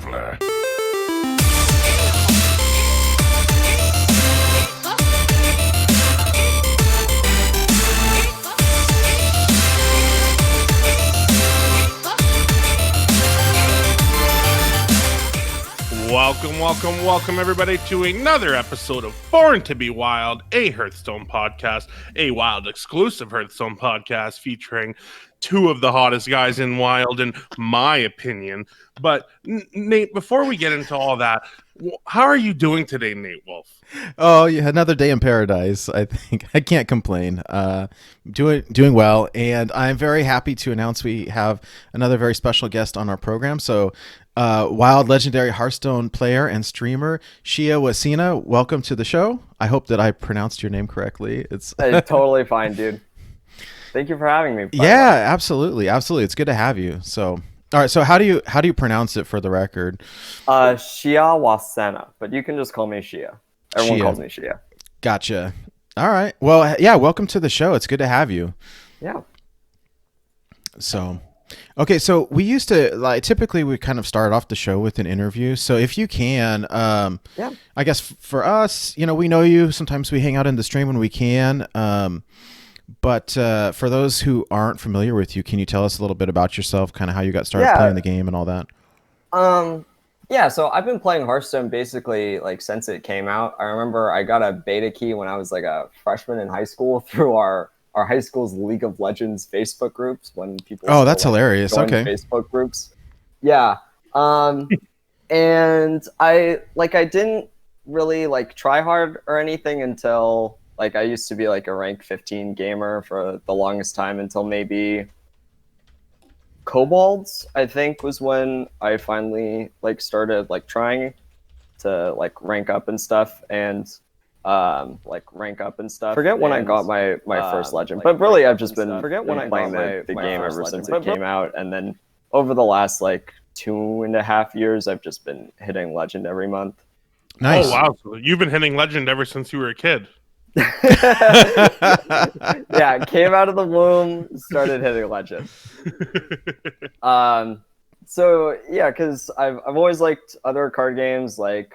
traveler. Welcome, everybody, to another episode of Born to be Wild, a Hearthstone podcast, a Wild exclusive Hearthstone podcast featuring two of the hottest guys in Wild, in my opinion. But, Nate, before we get into all that, how are you doing today, Nate Wolf? Oh, yeah, another day in paradise. I think I can't complain. Doing well, and I'm very happy to announce we have another very special guest on our program. So, Wild legendary Hearthstone player and streamer Shia Wasina, welcome to the show. I hope that I pronounced your name correctly. It's totally fine, dude. Thank you for having me. Yeah, absolutely. It's good to have you. So, all right. So, how do you pronounce it for the record? Shia Wasena, but you can just call me Shia. Everyone calls me Shia. Gotcha. All right. Well, yeah. Welcome to the show. It's good to have you. Yeah. So, okay. So we used to typically we kind of start off the show with an interview. So if you can, yeah. I guess for us, we know you. Sometimes we hang out in the stream when we can. But for those who aren't familiar with you, can you tell us a little bit about yourself, kind of how you got started playing the game and all that? Yeah, so I've been playing Hearthstone basically since it came out. I remember I got a beta key when I was a freshman in high school through our high school's League of Legends Facebook groups when people that's hilarious. Okay. Facebook groups. Yeah. And I didn't really try hard or anything until I used to be a rank 15 gamer for the longest time until maybe Kobolds, I think, was when I finally started trying to rank up and stuff and Forget when I got my first legend, but really I've just been playing the game ever since it came out, and then over the last 2.5 years I've just been hitting legend every month. Nice. Oh wow, so you've been hitting legend ever since you were a kid. Yeah, came out of the womb, started hitting legend. So yeah, because I've always liked other card games. When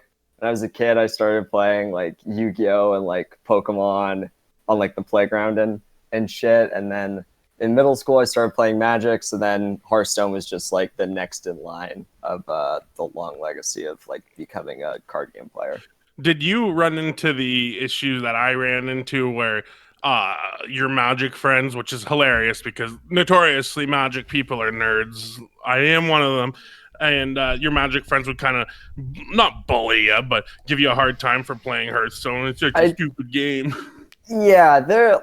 I was a kid, I started playing Yu-Gi-Oh and Pokemon on the playground and shit. And then in middle school, I started playing Magic. So then Hearthstone was just the next in line of the long legacy of becoming a card game player. Did you run into the issue that I ran into where your Magic friends, which is hilarious because notoriously Magic people are nerds. I am one of them. And your Magic friends would kind of not bully you, but give you a hard time for playing Hearthstone. It's such a stupid game. Yeah, they're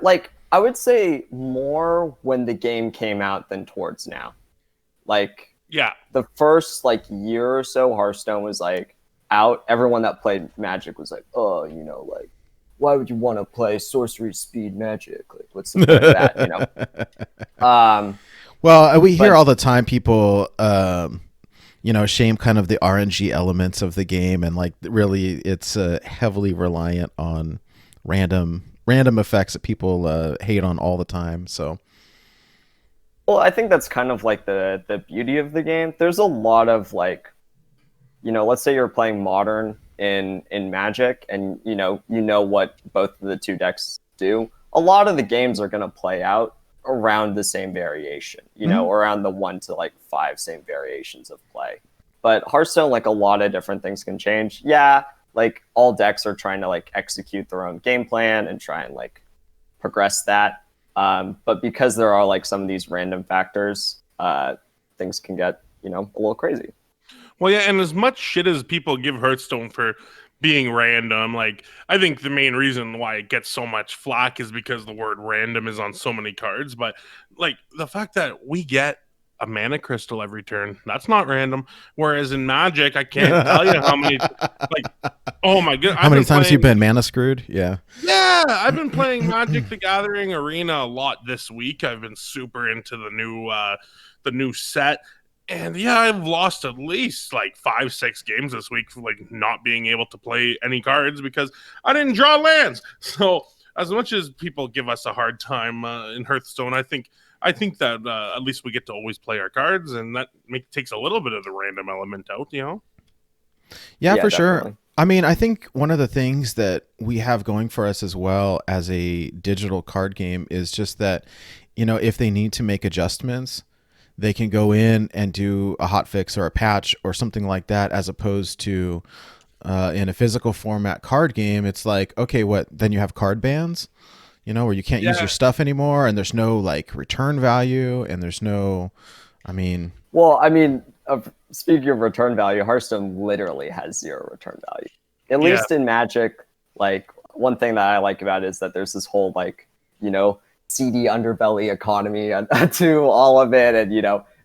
I would say more when the game came out than towards now. Yeah, the first year or so, Hearthstone was out. Everyone that played Magic was oh, why would you want to play sorcery speed Magic? What's the point of that? Well, we hear all the time people shame kind of the RNG elements of the game, and really it's heavily reliant on random effects that people hate on all the time. So, well, I think that's kind of the beauty of the game. There's a lot of let's say you're playing Modern in Magic, and you know what both of the two decks do. A lot of the games are going to play out around the same variation, around the 1 to 5 same variations of play. But Hearthstone, a lot of different things can change. Yeah, all decks are trying to execute their own game plan and try and progress that. But because there are some of these random factors, things can get a little crazy. Well, yeah, and as much shit as people give Hearthstone for being random, I think the main reason why it gets so much flack is because the word random is on so many cards. But the fact that we get a mana crystal every turn, that's not random. Whereas in Magic, I can't tell you how many oh my god, how many times you've been mana screwed? Yeah, I've been playing Magic the Gathering Arena a lot this week. I've been super into the new set. And yeah, I've lost at least 5-6 games this week for not being able to play any cards because I didn't draw lands. So as much as people give us a hard time in Hearthstone, I think that at least we get to always play our cards, and that takes a little bit of the random element out, Yeah, Yeah, for sure. definitely. I mean, I think one of the things that we have going for us as well as a digital card game is just that, if they need to make adjustments, they can go in and do a hot fix or a patch or something like that, as opposed to in a physical format card game. It's like, okay, what? Then you have card bans, where you can't use Yeah. your stuff anymore, and there's no like return value, and there's no, I mean, Well, I mean, speaking of return value, Hearthstone literally has zero return value. At Yeah. least in Magic, like one thing that I like about it is that there's this whole like, seedy underbelly economy to all of it, and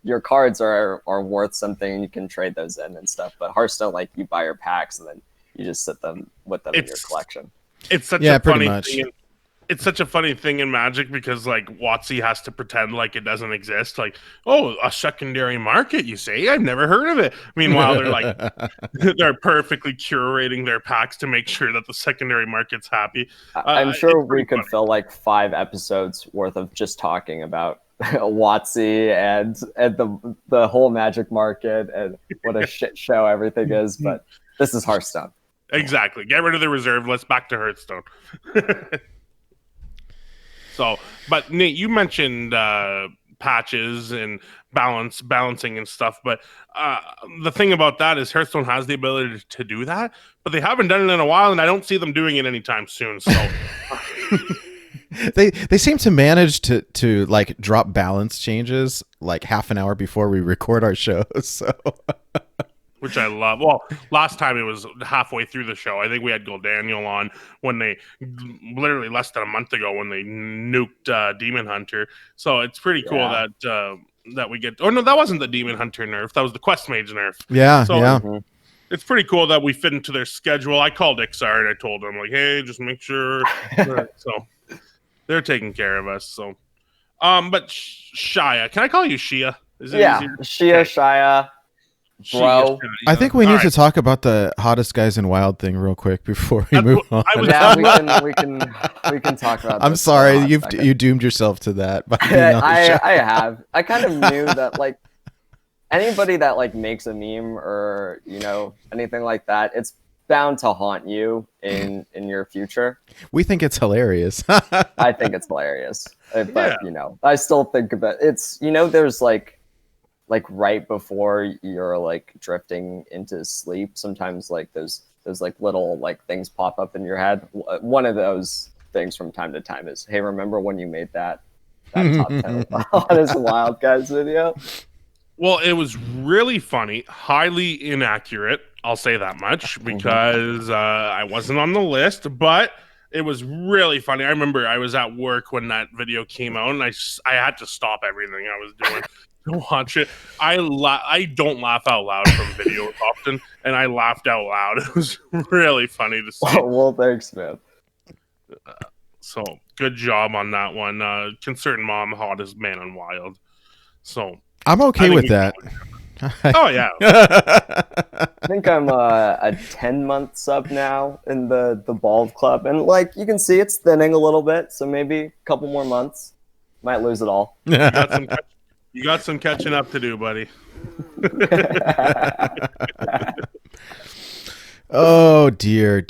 your cards are worth something. You can trade those in and stuff. But Hearthstone, like you buy your packs and then you just sit them with them in your collection. It's such Yeah, a pretty funny much. thing. It's such a funny thing in Magic because like WotC has to pretend like it doesn't exist. Like, oh, a secondary market, you say? I've never heard of it. Meanwhile, they're like they're perfectly curating their packs to make sure that the secondary market's happy. I'm sure it's we pretty could funny. fill like 5 episodes worth of just talking about WotC and the whole Magic market and what a shit show everything is. But this is Hearthstone. Exactly. Get rid of the reserve list. Back to Hearthstone. So, but Nate, you mentioned patches and balancing and stuff, but the thing about that is Hearthstone has the ability to do that, but they haven't done it in a while, and I don't see them doing it anytime soon. So they seem to manage to like drop balance changes like half an hour before we record our shows. So which I love. Well, last time it was halfway through the show. I think we had Gold Daniel on when they literally less than a month ago when they nuked Demon Hunter. So it's pretty cool Yeah. that we get. Oh no, that wasn't the Demon Hunter nerf. That was the Quest Mage nerf. yeah, So yeah. it's pretty cool that we fit into their schedule. I called Ixar and I told him like, hey, just make sure. So they're taking care of us. So, but Shia, can I call you Shia? Is it Yeah, easier? Shia, Shia, bro. I think we need All to right. talk about the hottest guys in Wild thing real quick before we That's move what on. I was- Yeah, we can talk about. I'm this sorry, for a hot you second. doomed yourself to that by being on the show. I have. I kind of knew that like anybody that like makes a meme or anything like that, it's bound to haunt you in your future. We think it's hilarious. I think it's hilarious, but Yeah. I still think about it's there's like right before you're like drifting into sleep. Sometimes like those like little like things pop up in your head. One of those things from time to time is, hey, remember when you made that top 10 hottest wild guys video? Well, it was really funny, highly inaccurate. I'll say that much because I wasn't on the list, but it was really funny. I remember I was at work when that video came out, and I had to stop everything I was doing to watch it. I don't laugh out loud from videos often, and I laughed out loud. It was really funny to see. Well, thanks, man. So good job on that one. Concerned mom, hottest man on Wild. So I'm okay with that. oh yeah. I think I'm a 10-month sub now in the Bald Club, and like you can see, it's thinning a little bit. So maybe a couple more months, might lose it all. You got some catching up to do, buddy. Oh dear.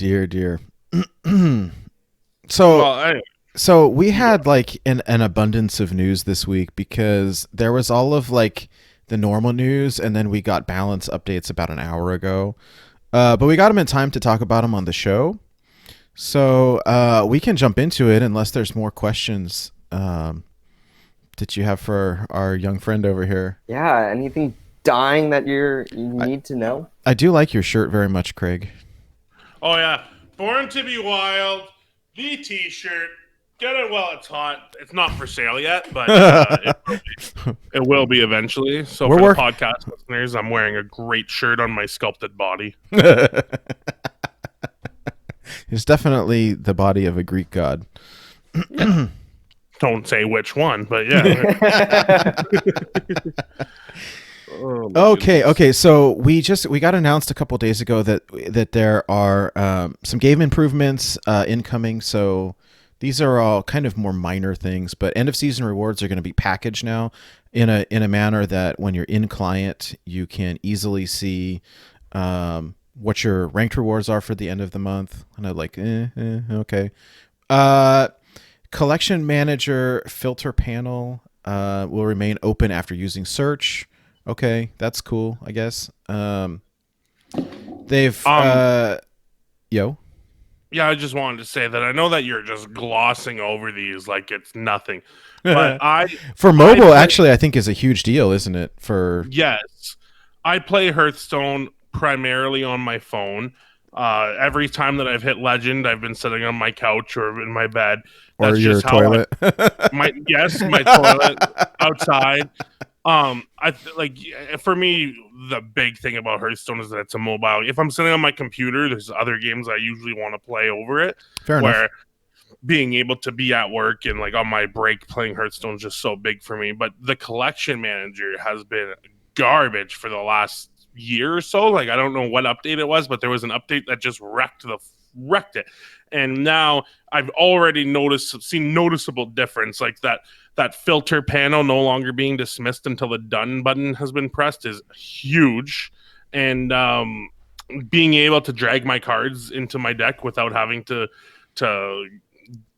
So Well, anyway, So we had like an abundance of news this week because there was all of like the normal news, and then we got balance updates about an hour ago. But we got them in time to talk about them on the show. So we can jump into it unless there's more questions that you have for our young friend over here. Yeah, anything dying that you need to know? I do like your shirt very much, Craig. oh yeah, Born to Be Wild, the T-shirt. Get it while it's hot. It's not for sale yet, but it will be eventually. So We're for work- the podcast listeners, I'm wearing a great shirt on my sculpted body. It's definitely the body of a Greek god. Don't say which one, but yeah. Oh, my Okay, goodness. okay. So we got announced a couple days ago that there are some game improvements incoming. So these are all kind of more minor things, but end of season rewards are going to be packaged now in a manner that when you're in client, you can easily see what your ranked rewards are for the end of the month. And I'm like, okay. Collection manager filter panel will remain open after using search. Okay, that's cool, I guess. They've yo. Yeah, I just wanted to say that I know that you're just glossing over these like it's nothing, but for mobile, actually, I think is a huge deal, isn't it? For yes, I play Hearthstone primarily on my phone. Every time that I've hit Legend, I've been sitting on my couch or in my bed. That's or your toilet. My toilet outside. For me, the big thing about Hearthstone is that it's a mobile. If I'm sitting on my computer, there's other games I usually want to play over it. Fair enough. Being able to be at work and like on my break playing Hearthstone is just so big for me. But the collection manager has been garbage for the last year or so. Like I don't know what update it was, but there was an update that just wrecked it. And now I've already seen noticeable difference. Like that filter panel no longer being dismissed until the done button has been pressed is huge. And being able to drag my cards into my deck without having to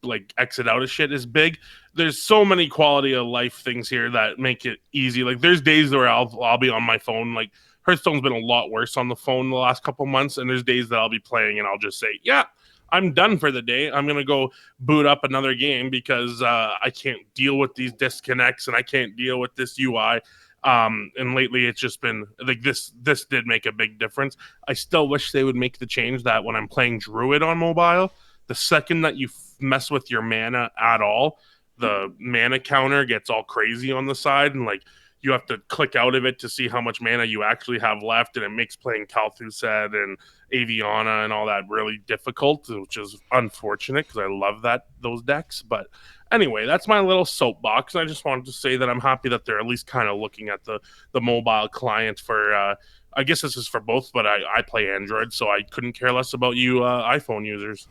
like exit out of shit is big. There's so many quality of life things here that make it easy. Like there's days where I'll be on my phone. Like Hearthstone's been a lot worse on the phone the last couple months, and there's days that I'll be playing and I'll just say, yeah, I'm done for the day. I'm going to go boot up another game because I can't deal with these disconnects and I can't deal with this UI. And lately it's just been like this did make a big difference. I still wish they would make the change that when I'm playing Druid on mobile, the second that you mess with your mana at all, the mana counter gets all crazy on the side and like you have to click out of it to see how much mana you actually have left, and it makes playing Kalthused and Aviana and all that really difficult, which is unfortunate because I love those decks. But anyway, that's my little soapbox. I just wanted to say that I'm happy that they're at least kind of looking at the mobile client for. I guess this is for both, but I play Android, so I couldn't care less about you iPhone users.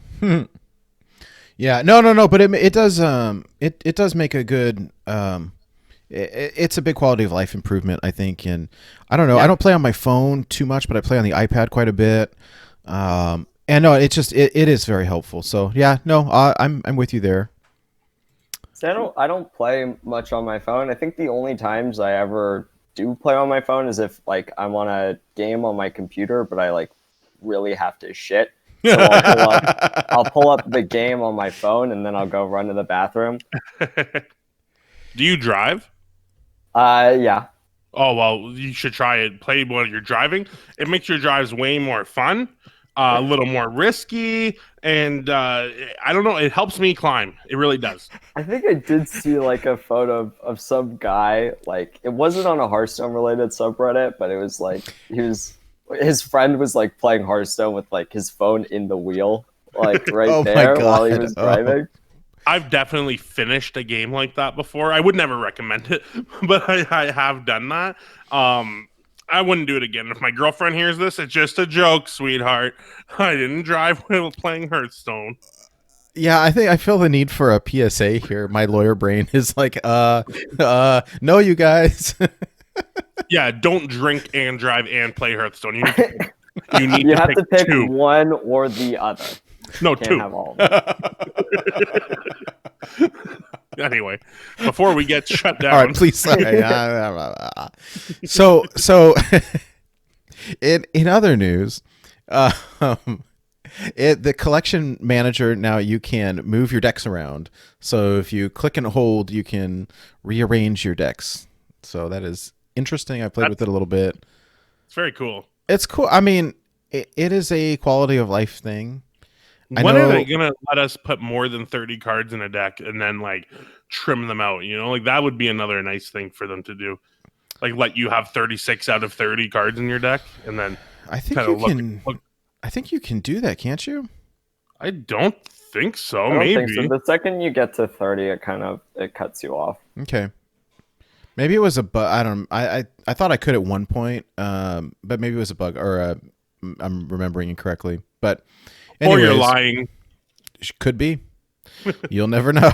Yeah, no, but it does it does make a good. It's a big quality of life improvement, I think, and I don't know. Yeah. I don't play on my phone too much, but I play on the iPad quite a bit. And no, it is very helpful. So yeah, no, I'm with you there. So I don't play much on my phone. I think the only times I ever do play on my phone is if like I'm on a game on my computer, but I like really have to shit. So I'll pull up the game on my phone and then I'll go run to the bathroom. Do you drive? Yeah. Oh, well, you should try it. Play while you're driving. It makes your drives way more fun, a little more risky, and I don't know. It helps me climb. It really does. I think I did see like a photo of some guy. Like it wasn't on a Hearthstone related subreddit, but it was like his friend was like playing Hearthstone with like his phone in the wheel, like right there while he was driving. I've definitely finished a game like that before. I would never recommend it, but I have done that. I wouldn't do it again. If my girlfriend hears this, it's just a joke, sweetheart. I didn't drive while playing Hearthstone. Yeah, I think I feel the need for a PSA here. My lawyer brain is like, no, you guys. Yeah, don't drink and drive and play Hearthstone. You have to pick two. One or the other. No, you can't have all of them. Anyway, before we get shut down. All right, please. So in other news, the collection manager, now you can move your decks around. So if you click and hold, you can rearrange your decks. So that is interesting. I played with it a little bit. It's very cool. It's cool. I mean, it is a quality of life thing. When are they gonna let us put more than 30 cards in a deck and then like trim them out? You know, like that would be another nice thing for them to do. Like let you have 36 out of 30 cards in your deck, and then I think I think you can do that, can't you? I don't think so. I don't Maybe. think so. The second you get to 30, it cuts you off. Okay. Maybe it was a bug. I don't. I thought I could at one point, but maybe it was a bug, or I'm remembering incorrectly. But anyways, or you're lying. Could be. You'll never know.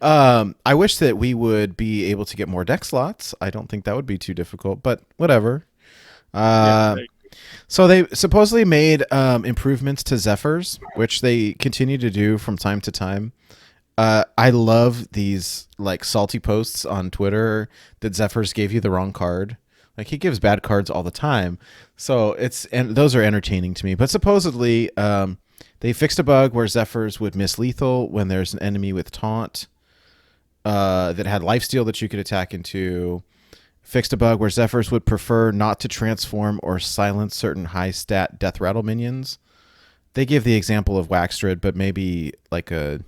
I wish that we would be able to get more deck slots. I don't think that would be too difficult, but whatever. So they supposedly made improvements to Zephyrs, which they continue to do from time to time. I love these like salty posts on Twitter that Zephyrs gave you the wrong card. Like he gives bad cards all the time, so and those are entertaining to me. But supposedly, they fixed a bug where Zephyrs would miss lethal when there's an enemy with taunt that had lifesteal that you could attack into. Fixed a bug where Zephyrs would prefer not to transform or silence certain high stat death rattle minions. They give the example of Waxdred, but maybe like a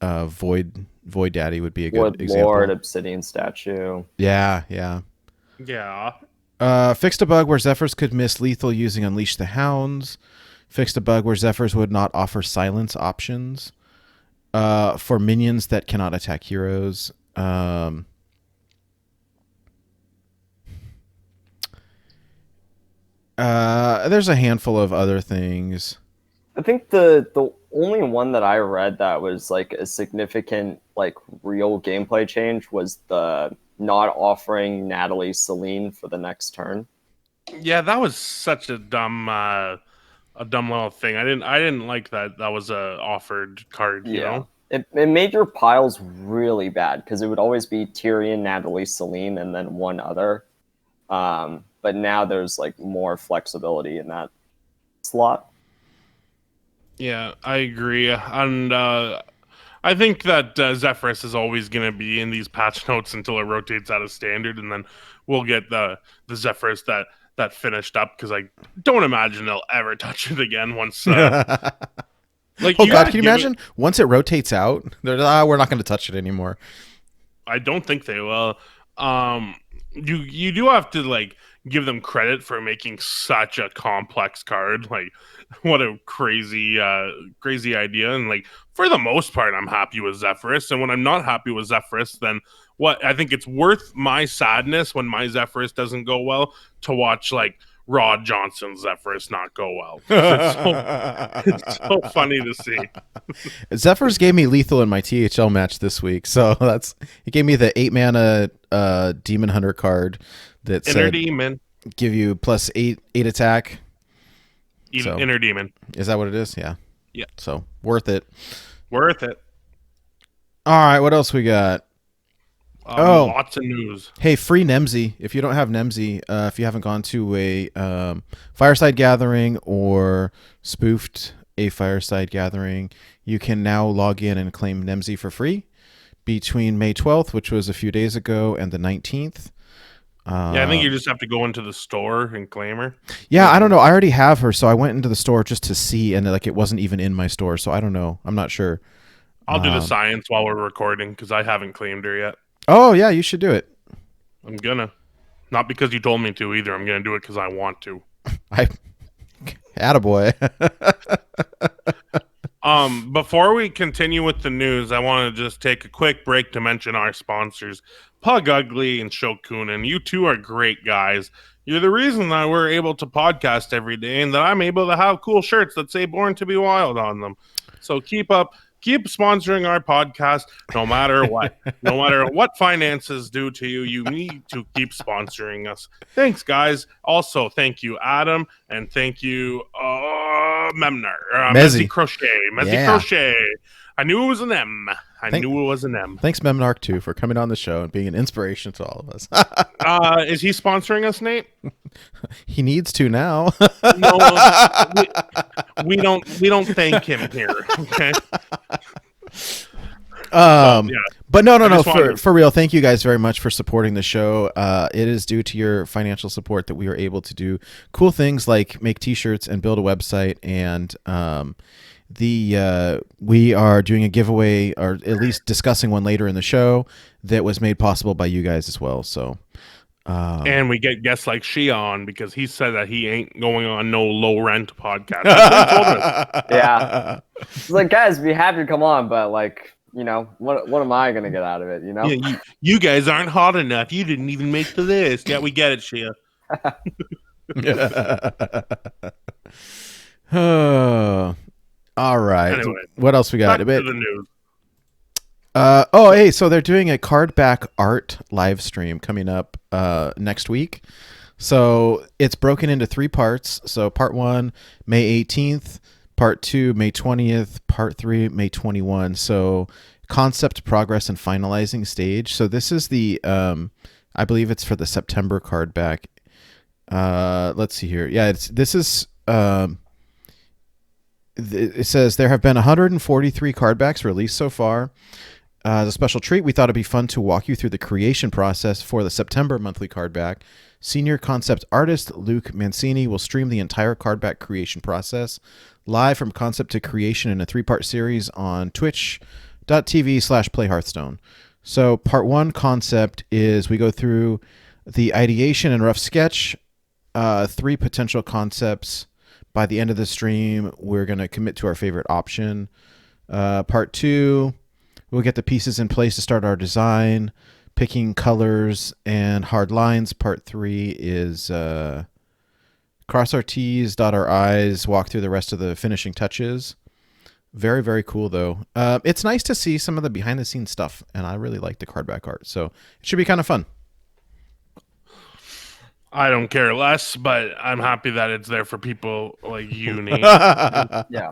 Void Daddy would be a good example. Lord, Obsidian Statue. Yeah. Fixed a bug where Zephyrs could miss lethal using Unleash the Hounds. Fixed a bug where Zephyrs would not offer silence options for minions that cannot attack heroes. There's a handful of other things. I think the only one that I read that was like a significant like real gameplay change was the not offering Natalie Celine for the next turn. Yeah, that was such a dumb little thing. I didn't like that. That was a offered card. You know, it made your piles really bad because it would always be Tyrion, Natalie Celine, and then one other. But now there's like more flexibility in that slot. Yeah, I agree, and I think that Zephyrs is always going to be in these patch notes until it rotates out of standard, and then we'll get the Zephyrs that finished up because I don't imagine they'll ever touch it again once. Like, oh god, can you imagine once it rotates out? They're we're not going to touch it anymore. I don't think they will. You do have to like give them credit for making such a complex card. Like, what a crazy idea. And like, for the most part, I'm happy with Zephyrs. And when I'm not happy with Zephyrs, then what? I think it's worth my sadness when my Zephyrs doesn't go well to watch like Rod Johnson's Zephyrs not go well. It's so funny to see. Zephyrs gave me lethal in my THL match this week, so it gave me the 8-mana Demon Hunter card that Inner Demon give you plus 8 attack. Inner Demon. Is that what it is? Yeah. Yeah. So worth it. Worth it. All right, what else we got? Lots of news. Hey, free Nemsy. If you don't have Nemsy, if you haven't gone to a Fireside Gathering or spoofed a Fireside Gathering, you can now log in and claim Nemsy for free between May 12th, which was a few days ago, and the 19th. I think you just have to go into the store and claim her. Yeah, I don't know. I already have her, so I went into the store just to see, and like it wasn't even in my store, so I don't know. I'm not sure. I'll do the science while we're recording because I haven't claimed her yet. Oh, yeah, you should do it. I'm gonna. Not because you told me to either. I'm gonna do it because I want to. Attaboy. Before we continue with the news, I want to just take a quick break to mention our sponsors, Pug Ugly and Shokunin. You two are great guys. You're the reason that we're able to podcast every day and that I'm able to have cool shirts that say Born to be Wild on them. So keep sponsoring our podcast no matter what. No matter what finances do to you, you need to keep sponsoring us. Thanks, guys. Also, thank you, Adam, and thank you, Memnar. Mezzy Crochet. Crochet. I knew it was an M. Knew it was an M. Thanks, Memnarch, too, for coming on the show and being an inspiration to all of us. Is he sponsoring us, Nate? He needs to now. No, we don't thank him here. Okay. But no. For real, thank you guys very much for supporting the show. It is due to your financial support that we are able to do cool things like make T-shirts and build a website, and we are doing a giveaway, or at least discussing one later in the show, that was made possible by you guys as well. So, and we get guests like Shia on because he said that he ain't going on no low rent podcast. That's what he told us. Yeah, it's like, guys, be happy to come on, but like, you know, what am I gonna get out of it? You know, yeah, you guys aren't hot enough. You didn't even make the list. Yeah, we get it, Shia. All right. Anyway, what else we got? Back to the news. So they're doing a card back art live stream coming up next week. So it's broken into 3 parts. So part 1, May 18th, part 2, May 20th, part 3, May 21. So concept, progress, and finalizing stage. So this is the, I believe it's for the September card back. Let's see here. Yeah, it says there have been 143 card backs released so far. As a special treat, we thought it'd be fun to walk you through the creation process for the September monthly card back. Senior concept artist Luke Mancini will stream the entire card back creation process live from concept to creation in a 3-part series on twitch.tv/playhearthstone. So part 1 concept is we go through the ideation and rough sketch, 3 potential concepts. By the end of the stream, we're going to commit to our favorite option. Part 2, we'll get the pieces in place to start our design, picking colors and hard lines. Part 3 is cross our T's, dot our I's, walk through the rest of the finishing touches. Very, very cool, though. It's nice to see some of the behind-the-scenes stuff, and I really like the card back art, so it should be kind of fun. I don't care less, but I'm happy that it's there for people like you, Nate. Yeah.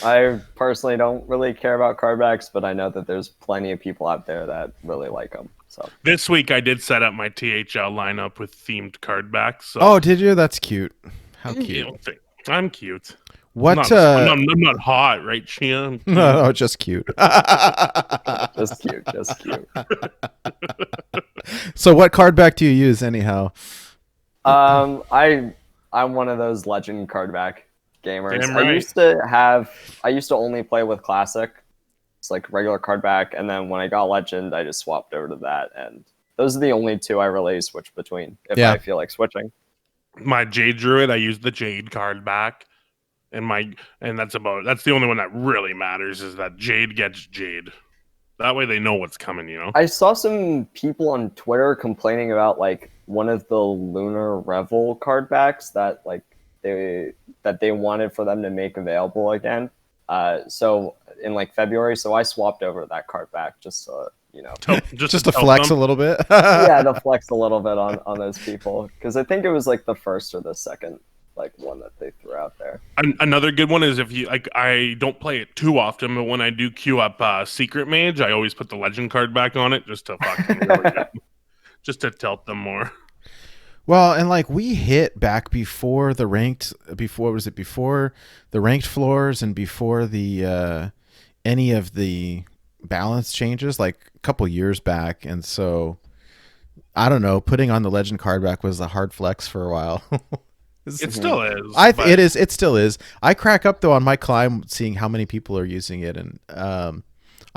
I personally don't really care about card backs, but I know that there's plenty of people out there that really like them. So this week I did set up my THL lineup with themed card backs. So. Oh, did you? That's cute. How cute. I'm cute. What? I'm not hot, right, Shia? No, just cute. Just cute. Just cute. So what card back do you use anyhow? I'm one of those legend card back gamers. Damn right. I used to only play with classic. It's like regular card back, and then when I got legend, I just swapped over to that, and those are the only 2 I really switch between if I feel like switching. My Jade Druid, I use the Jade card back, and that's the only one that really matters is that Jade gets Jade. That way they know what's coming, you know? I saw some people on Twitter complaining about like one of the Lunar Revel card backs that like they wanted for them to make available again. So in like February, so I swapped over to that card back just so just to flex a little bit. Yeah, to flex a little bit on those people, because I think it was like the first or the second like one that they threw out there. Another good one is if you like, I don't play it too often, but when I do queue up Secret Mage, I always put the legend card back on it just to just to tilt them more. Well, and like we hit back before the ranked floors and before the any of the balance changes, like a couple years back, and so I don't know, putting on the legend card back was a hard flex for a while. It still is. It is. It still is. I crack up though on my climb seeing how many people are using it, and I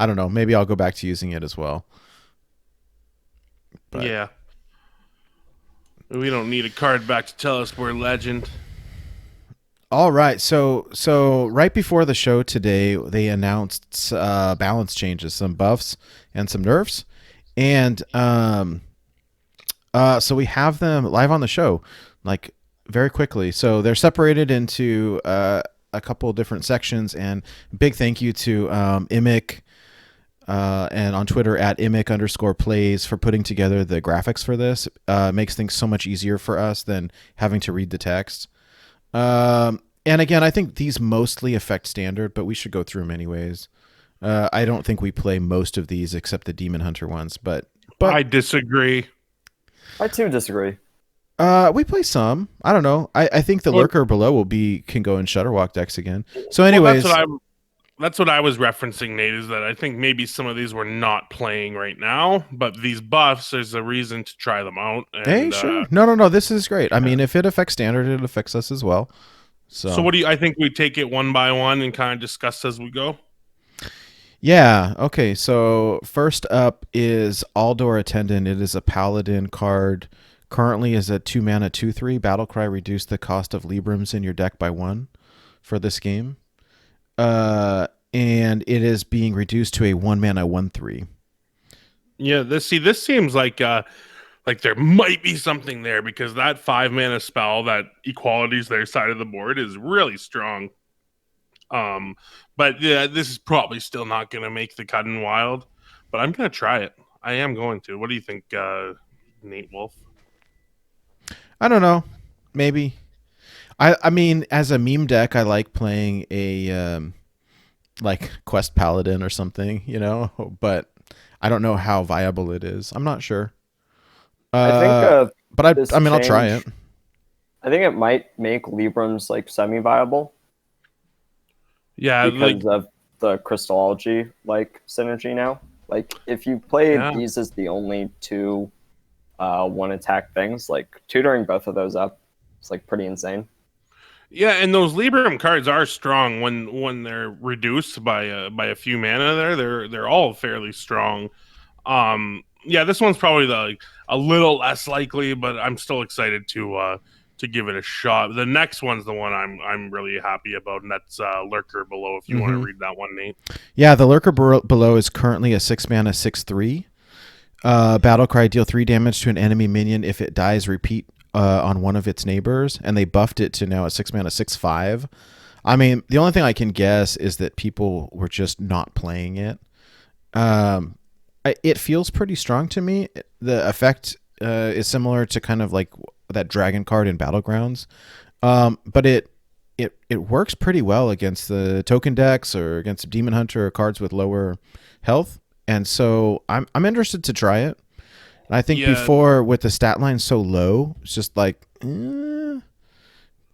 don't know. Maybe I'll go back to using it as well. But yeah, we don't need a card back to tell us we're legend. All right. So right before the show today, they announced balance changes, some buffs and some nerfs, and so we have them live on the show, like very quickly. So they're separated into a couple of different sections, and big thank you to Imic and on Twitter at @imic_plays for putting together the graphics for this. Makes things so much easier for us than having to read the text. And again, I think these mostly affect standard, but we should go through them anyways. I don't think we play most of these except the Demon Hunter ones, but I disagree. I too disagree. We play some. I don't know. I think the Lurker below can go in Shutterwalk decks again. So anyways, that's what I was referencing, Nate, is that I think maybe some of these we're not playing right now, but these buffs, there's a reason to try them out. And, hey, sure. No. This is great. I mean, if it affects standard, it affects us as well. So what I think we take it one by one and kind of discuss as we go. Yeah. Okay. So first up is Aldor Attendant. It is a Paladin card. Currently is a 2-mana 2/3. Battlecry reduced the cost of Librams in your deck by 1 for this game. And it is being reduced to a 1-mana 1/3. Yeah, this seems like there might be something there, because that 5-mana spell that equalities their side of the board is really strong. But yeah, this is probably still not going to make the cut in Wild, but I'm going to try it. I am going to. What do you think, Nate Wolf? I don't know. Maybe. I mean, as a meme deck, I like playing a like Quest Paladin or something, but I don't know how viable it is. I'm not sure. I think But this I mean, I'll try it. change. I think it might make Librams like semi-viable Yeah, like because of the Crystallology like synergy now. Like if you play yeah. these as the only two one attack things, like tutoring both of those up is like pretty insane. Yeah, and those Libram cards are strong when they're reduced by a few mana. They're all fairly strong. Yeah, this one's probably a little less likely, but I'm still excited to give it a shot. The next one's the one I'm really happy about, and that's Lurker Below. If you want to read that one, Nate. Yeah, the Lurker Below is currently a 6-mana 6/3. Battlecry, deal 3 damage to an enemy minion. If it dies, repeat on one of its neighbors, and they buffed it to now a 6-mana 6/5. I mean, the only thing I can guess is that people were just not playing it. It feels pretty strong to me. The effect is similar to kind of like that dragon card in Battlegrounds, but it works pretty well against the token decks or against Demon Hunter or cards with lower health. And so I'm interested to try it. I think before, with the stat line so low, it's just like,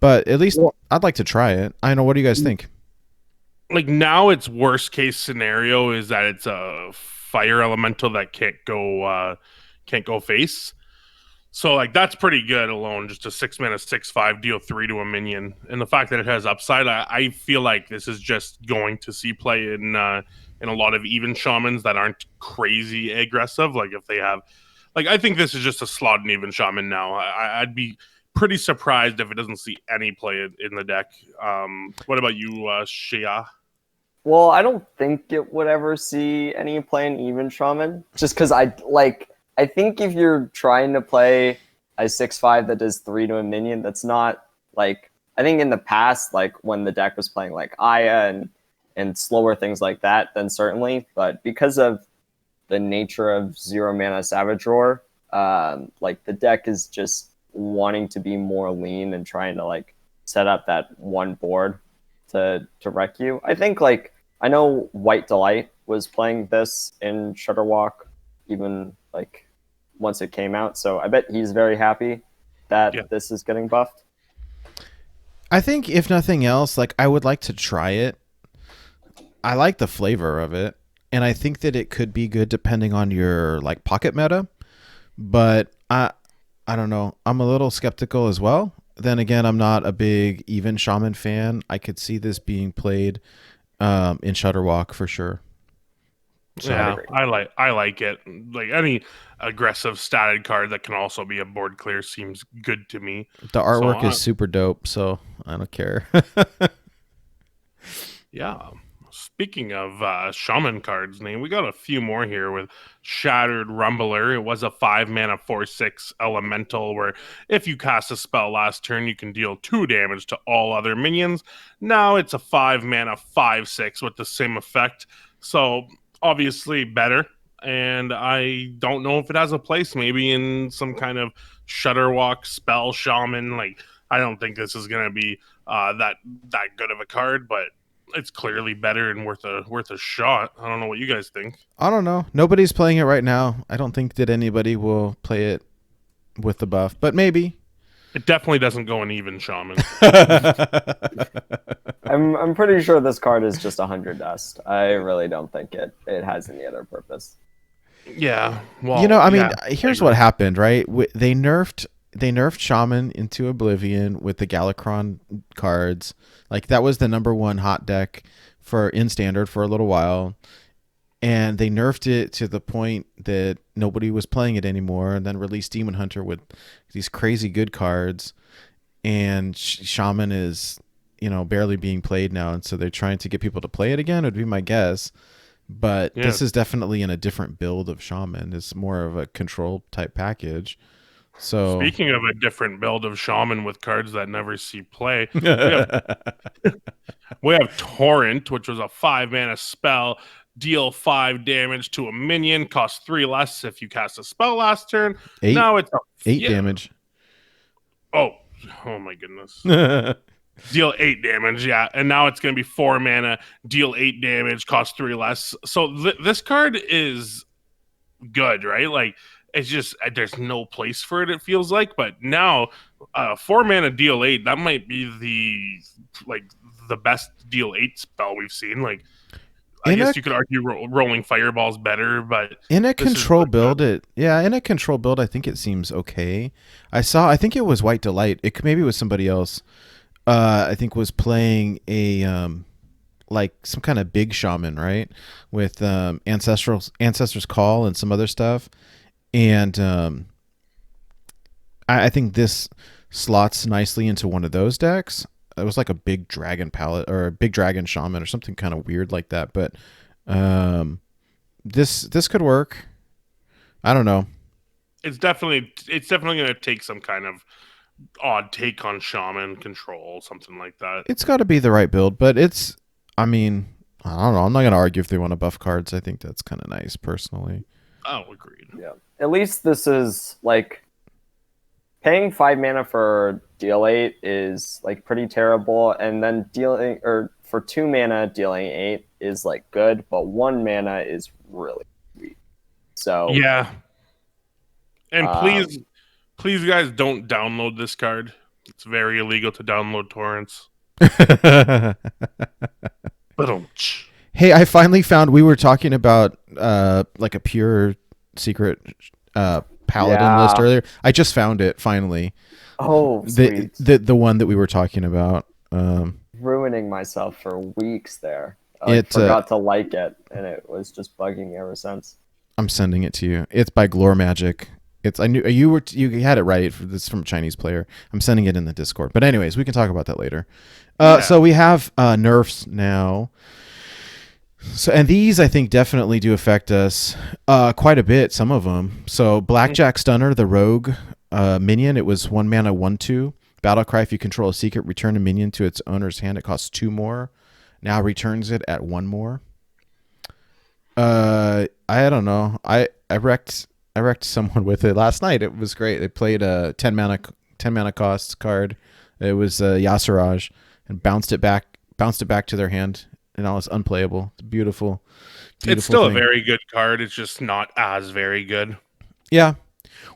but at least I'd like to try it. I don't know. What do you guys think? Like now, its worst case scenario is that it's a fire elemental that can't go face. So like that's pretty good alone. Just a 6-mana 6/5, deal 3 to a minion, and the fact that it has upside, I feel like this is just going to see play in a lot of even shamans that aren't crazy aggressive. Like if they have, like I think this is just a slot and even shaman now. I'd be pretty surprised if it doesn't see any play in the deck. What about you, Shia? Well, I don't think it would ever see any play in even shaman, just because I think if you're trying to play a 6/5 that does 3 to a minion, that's not like, I think in the past, like when the deck was playing like Aya and slower things like that, then certainly. But because of the nature of 0-mana Savage Roar, like the deck is just wanting to be more lean and trying to like set up that one board to wreck you. I think like I know White Delight was playing this in Shutterwalk even like once it came out, so I bet he's very happy that this is getting buffed. I think if nothing else, like I would like to try it. I like the flavor of it, and I think that it could be good depending on your like pocket meta, but I don't know. I'm a little skeptical as well. Then again, I'm not a big even shaman fan. I could see this being played in Shutterwalk for sure. So, yeah, I like it. Like any aggressive statted card that can also be a board clear seems good to me. The artwork is super dope, so I don't care. Yeah. Speaking of shaman cards, Nate, we got a few more here with Shattered Rumbler. It was a 5-mana 4/6 elemental where if you cast a spell last turn, you can deal 2 damage to all other minions. Now it's a 5-mana 5/6 with the same effect. So obviously better. And I don't know if it has a place maybe in some kind of Shutterwalk spell shaman. Like I don't think this is going to be that good of a card, but it's clearly better and worth a shot. I don't know what you guys think. I don't know. Nobody's playing it right now. I don't think that anybody will play it with the buff, but maybe. It definitely doesn't go in even shaman. I'm pretty sure this card is just 100 dust. I really don't think it has any other purpose. Yeah. Well, I mean, here's what happened, right? They nerfed Shaman into oblivion with the Galakron cards. Like that was the #1 hot deck in Standard for a little while, and they nerfed it to the point that nobody was playing it anymore, and then released Demon Hunter with these crazy good cards, and Shaman is barely being played now, and so they're trying to get people to play it again, would be my guess. But this is definitely in a different build of Shaman. It's more of a control type package. So speaking of a different build of shaman with cards that never see play, we have Torrent, which was a 5-mana spell. Deal 5 damage to a minion. Cost 3 less if you cast a spell last turn. 8. Now it's 8 damage. Oh, oh my goodness. Deal 8 damage, yeah. And now it's going to be 4 mana, deal 8 damage, cost 3 less. So this card is good, right? Like, it's just, there's no place for it, it feels like. But now, 4 mana, deal 8, that might be the best deal 8 spell we've seen. Like, I guess you could argue rolling fireball's better, but in a control build, in a control build, I think it seems okay. I think it was White Delight. Maybe it was somebody else. I think was playing a like some kind of big shaman, right? With Ancestor's Call and some other stuff. And I think this slots nicely into one of those decks. It was like a big dragon palette or a big dragon shaman or something kind of weird like that. But this could work. I don't know. It's definitely going to take some kind of odd take on shaman control, something like that. It's got to be the right build, but I mean, I don't know. I'm not going to argue if they want to buff cards. I think that's kind of nice, personally. Oh, agreed. Yeah. At least this is like paying 5 mana for deal 8 is like pretty terrible, and then for 2 mana dealing 8 is like good, but 1 mana is really weak. So yeah. And please, guys, don't download this card. It's very illegal to download torrents. Hey, I finally found. We were talking about like a pure secret paladin list earlier. I just found it finally. Oh, sweet. The one that we were talking about. Ruining myself for weeks there. I forgot to like it, and it was just bugging me ever since. I'm sending it to you. It's by Glore Magic. I knew you had it right. This from a Chinese player. I'm sending it in the Discord. But anyways, we can talk about that later. So we have Nerfs now. So, and these I think definitely do affect us quite a bit. Some of them. So Blackjack Stunner, the rogue minion. It was 1 mana 1/2. Battlecry. If you control a secret, return a minion to its owner's hand. It costs 2 more. Now returns it at 1 more. I don't know. I wrecked someone with it last night. It was great. They played a 10 mana cost card. It was Yasiraj, and bounced it back to their hand, and now it's unplayable. It's beautiful. It's still a very good card. It's just not as very good. Yeah.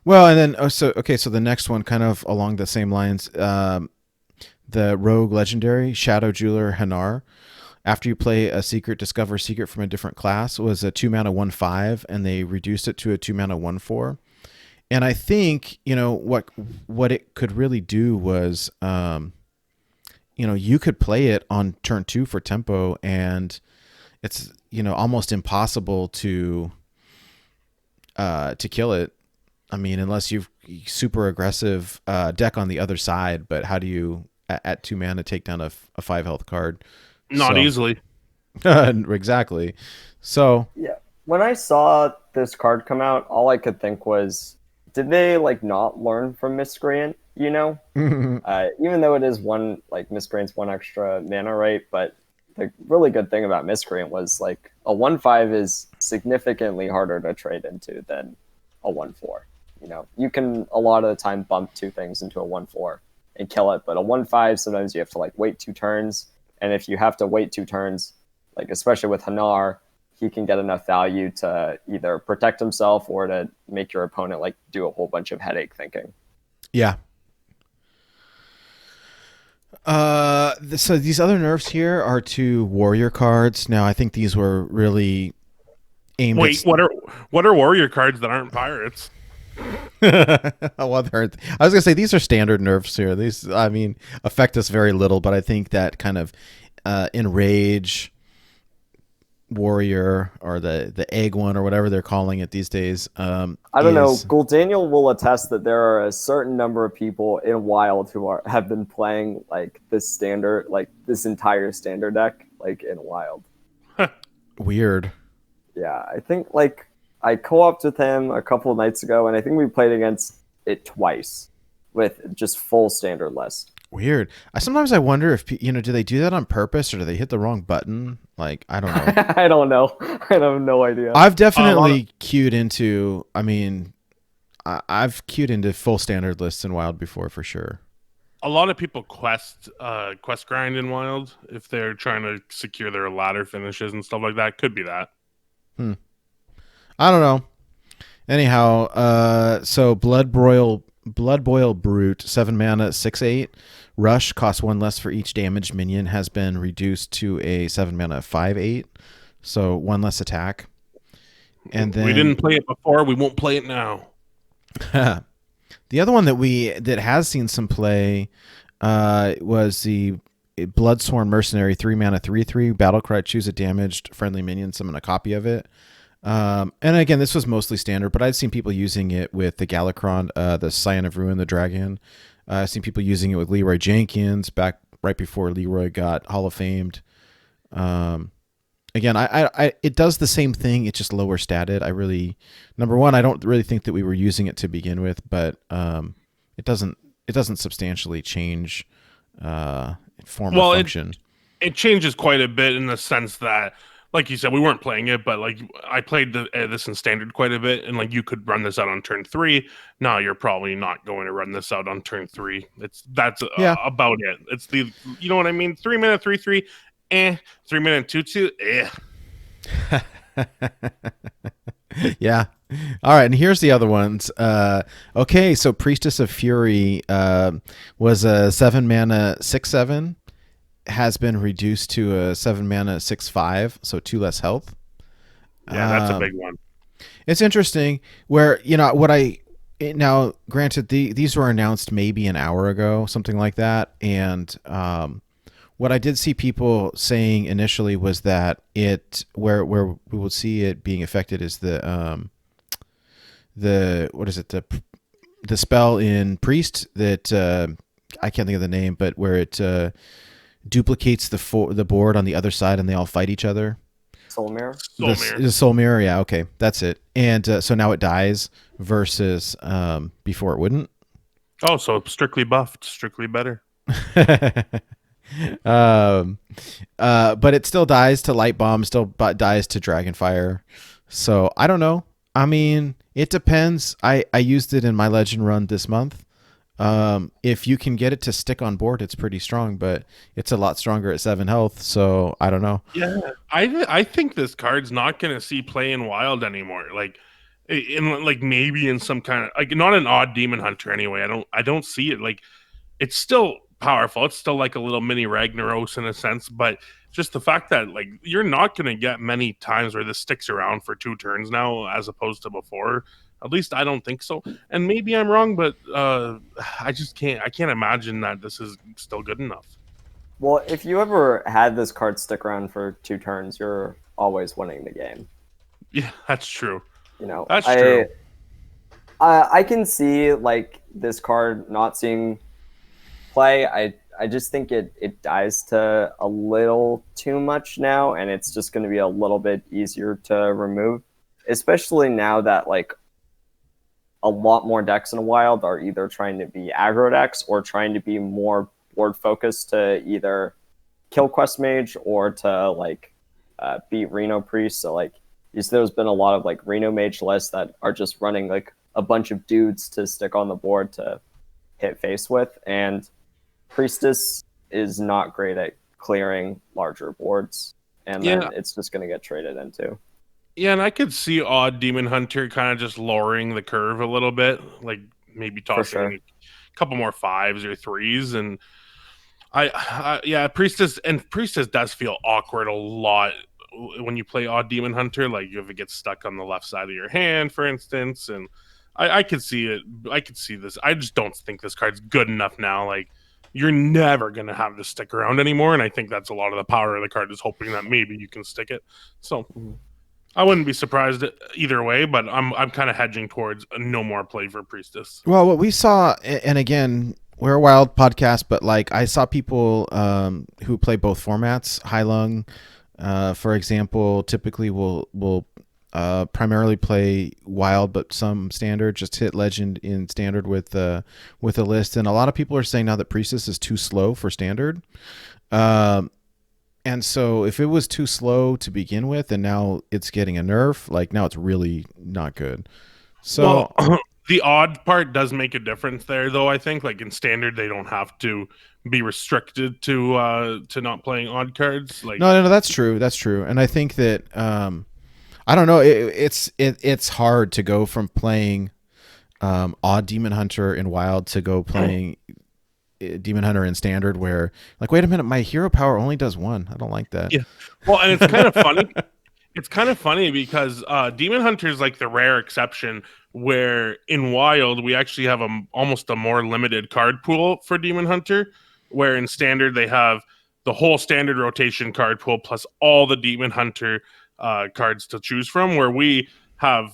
Well, and then so the next one, kind of along the same lines, the rogue legendary Shadow Jeweler Hanar. After you play a secret, discover a secret from a different class. It was a 2 mana 1/5, and they reduced it to a 2 mana 1/4. And I think what it could really do was, you could play it on turn 2 for tempo, and it's almost impossible to kill it. I mean, unless you've super aggressive deck on the other side. But how do you at 2 mana take down a 5 health card? Not easily. Exactly. So yeah, when I saw this card come out, all I could think was, did they not learn from Miscreant? Even though it is Miscreant's 1 extra mana, right? But the really good thing about Miscreant was a 1/5 is significantly harder to trade into than a 1/4. You can a lot of the time bump 2 things into a 1/4 and kill it, but a 1/5 sometimes you have to wait 2 turns. And if you have to wait 2 turns, especially with Hanar, he can get enough value to either protect himself or to make your opponent do a whole bunch of headache thinking. Yeah. So these other nerfs here are to warrior cards. Now I think these were really aimed. Wait, what are warrior cards that aren't pirates? I was gonna say these are standard nerfs here. These, I mean, affect us very little, but I think that kind of enrage warrior, or the egg one, or whatever they're calling it these days. I don't know. Daniel will attest that there are a certain number of people in Wild who have been playing this standard, this entire standard deck, in Wild. Weird. Yeah, I think I co-opted with him a couple of nights ago, and I think we played against it twice with just full standard list. Weird. Sometimes I wonder if do they do that on purpose, or do they hit the wrong button? I don't know. I don't know. I have no idea. I've definitely queued into. I mean, I've queued into full standard lists in Wild before, for sure. a lot of people quest grind in Wild if they're trying to secure their ladder finishes and stuff like that. Could be that. I don't know. Anyhow, so Blood Boil Brute, 7 mana, 6/8. Rush costs 1 less for each damaged minion, has been reduced to a 7 mana 5/8. So 1 less attack. And then we didn't play it before, we won't play it now. The other one that has seen some play was the Bloodsworn Mercenary, 3 mana 3/3. Battlecry, choose a damaged friendly minion, summon a copy of it. And again, this was mostly standard, but I've seen people using it with the Galakron, the Scion of Ruin, the dragon. I've seen people using it with Leroy Jenkins back right before Leroy got Hall of Famed. Again, it does the same thing. It's just lower statted. Number one, I don't really think that we were using it to begin with, but it doesn't substantially change form or function. It changes quite a bit in the sense that, like you said, we weren't playing it, but like I played this in standard quite a bit, and like you could run this out on turn 3. No, you're probably not going to run this out on turn 3. That's about it. It's you know what I mean? 3 mana 3/3. 3 mana 2/2. Yeah. All right, and here's the other ones. Okay, so Priestess of Fury was a 7 mana 6/7, has been reduced to a 7 mana 6/5, so 2 less health. Yeah, that's a big one. It's interesting where, now granted these were announced maybe an hour ago, something like that, and what I did see people saying initially was that where we will see it being affected is the spell in Priest that I can't think of the name, but where it duplicates the board on the other side and they all fight each other. Soul Mirror. The Soul Mirror, yeah, okay, that's it. And so now it dies versus before it wouldn't. Oh, so strictly buffed, strictly better. But it still dies to Light Bomb, still dies to Dragonfire. So I don't know. I mean, it depends. I used it in my Legend run this month. If you can get it to stick on board, it's pretty strong, but it's a lot stronger at 7 health. So I don't know. Yeah, I think this card's not going to see play in Wild anymore. Like, maybe in some kind of not an odd Demon Hunter anyway. I don't see it. Like, it's still powerful. It's still like a little mini Ragnaros in a sense, but just the fact that like you're not going to get many times where this sticks around for 2 turns now as opposed to before. At least I don't think so. And maybe I'm wrong, but I can't imagine that this is still good enough. Well, if you ever had this card stick around for 2 turns, you're always winning the game. Yeah, that's true. That's true. I can see like this card not seeing play. I just think it dies to a little too much now, and it's just going to be a little bit easier to remove, especially now that like a lot more decks in Wild are either trying to be aggro decks or trying to be more board focused to either kill Quest Mage or to like beat Reno Priest. So like there's been a lot of like Reno Mage lists that are just running like a bunch of dudes to stick on the board to hit face with, and Priestess is not great at clearing larger boards, and then it's just going to get traded into. Yeah, and I could see odd Demon Hunter kind of just lowering the curve a little bit, like maybe tossing a couple more 5s or 3s, and Priestess does feel awkward a lot when you play odd Demon Hunter, like if it gets stuck on the left side of your hand, for instance, and I could see it. I could see this. I just don't think this card's good enough now. Like, you're never going to have this stick around anymore, and I think that's a lot of the power of the card is hoping that maybe you can stick it. So I wouldn't be surprised either way, but I'm kind of hedging towards no more play for Priestess. Well, what we saw, and again, we're a Wild podcast, but like I saw people who play both formats. High Lung, for example, typically will primarily play Wild, but some standard, just hit Legend in standard with a list. And a lot of people are saying now that Priestess is too slow for standard. And so if it was too slow to begin with, and now it's getting a nerf, like now it's really not good. So The odd part does make a difference there, though. I think, like in standard, they don't have to be restricted to not playing odd cards. Like, No, that's true. That's true. And I think that I don't know. It's hard to go from playing odd Demon Hunter in Wild to go playing Demon Hunter in Standard, where like, wait a minute, my hero power only does one. I don't like that. yeah. Well, and it's kind of funny. It's kind of funny because Demon Hunter is like the rare exception where in Wild we actually have almost a more limited card pool for Demon Hunter, where in Standard they have the whole standard rotation card pool plus all the Demon Hunter cards to choose from. Where have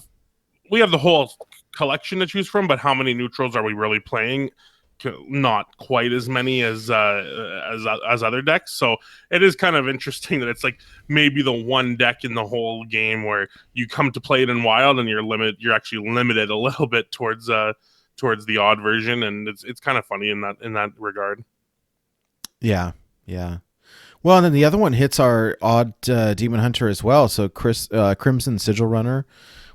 we have the whole collection to choose from, but how many neutrals are we really playing? Not quite as many as other decks. So it is kind of interesting that it's like maybe the one deck in the whole game where you come to play it in Wild and you're actually limited a little bit towards the odd version, and it's kind of funny in that regard. Yeah. Well, and then the other one hits our odd Demon Hunter as well. So Crimson Sigil Runner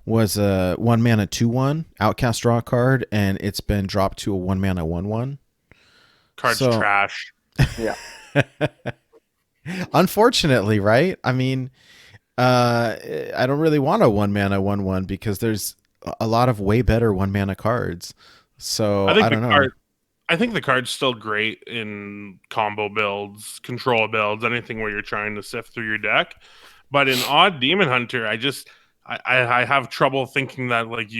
was a 1 mana 2/1 outcast draw card, and it's been dropped to a 1 mana 1/1. Card's trash. Yeah. Unfortunately, right? I mean, I don't really want a 1 mana 1/1 because there's a lot of way better 1 mana cards. So I don't know. I think the card's still great in combo builds, control builds, anything where you're trying to sift through your deck. But in odd Demon Hunter, I have trouble thinking that like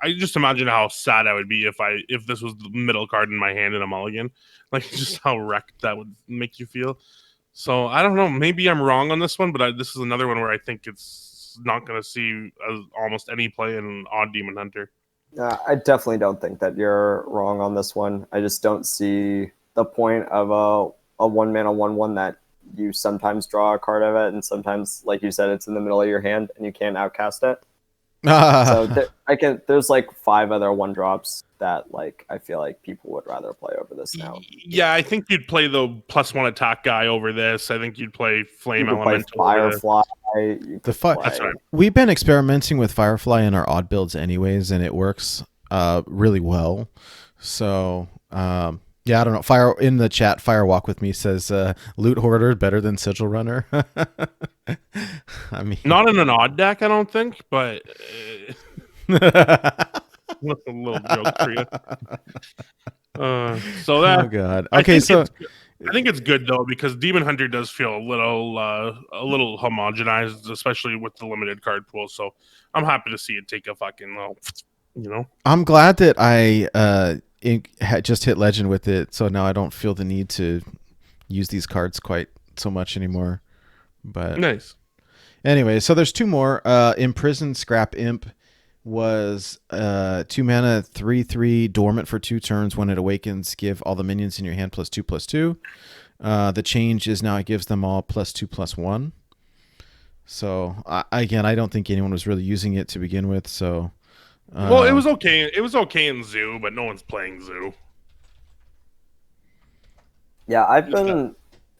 I just imagine how sad I would be if this was the middle card in my hand in a mulligan, like just how wrecked that would make you feel. So I don't know. Maybe I'm wrong on this one, but this is another one where I think it's not going to see almost any play in odd Demon Hunter. I definitely don't think that you're wrong on this one. I just don't see the point of a 1 mana 1/1 that you sometimes draw a card of it, and sometimes, like you said, it's in the middle of your hand and you can't outcast it. So there's like 5 other 1-drops that like I feel like people would rather play over this now. Yeah, I think you'd play the +1 attack guy over this. I think you'd play Flame Elemental. Firefly. That's right. We've been experimenting with Firefly in our odd builds anyways, and it works really well. So yeah, I don't know. Fire in the chat. Fire Walk with Me says Loot Hoarder better than Sigil Runner. I mean, not in an odd deck, I don't think, but with a little joke for you. So that. Oh god. Okay, so I think it's good though because Demon Hunter does feel a little homogenized, especially with the limited card pool. So I'm happy to see it take a fucking little, I'm glad that I just hit Legend with it, so now I don't feel the need to use these cards quite so much anymore. But nice. Anyway, so there's 2 more. Imprisoned Scrap Imp was 2 mana 3/3 dormant for 2 turns. When it awakens, give all the minions in your hand +2/+2. The change is now it gives them all +2/+1. So again, I don't think anyone was really using it to begin with. So well, it was okay. It was okay in Zoo, but no one's playing Zoo. Yeah, I've been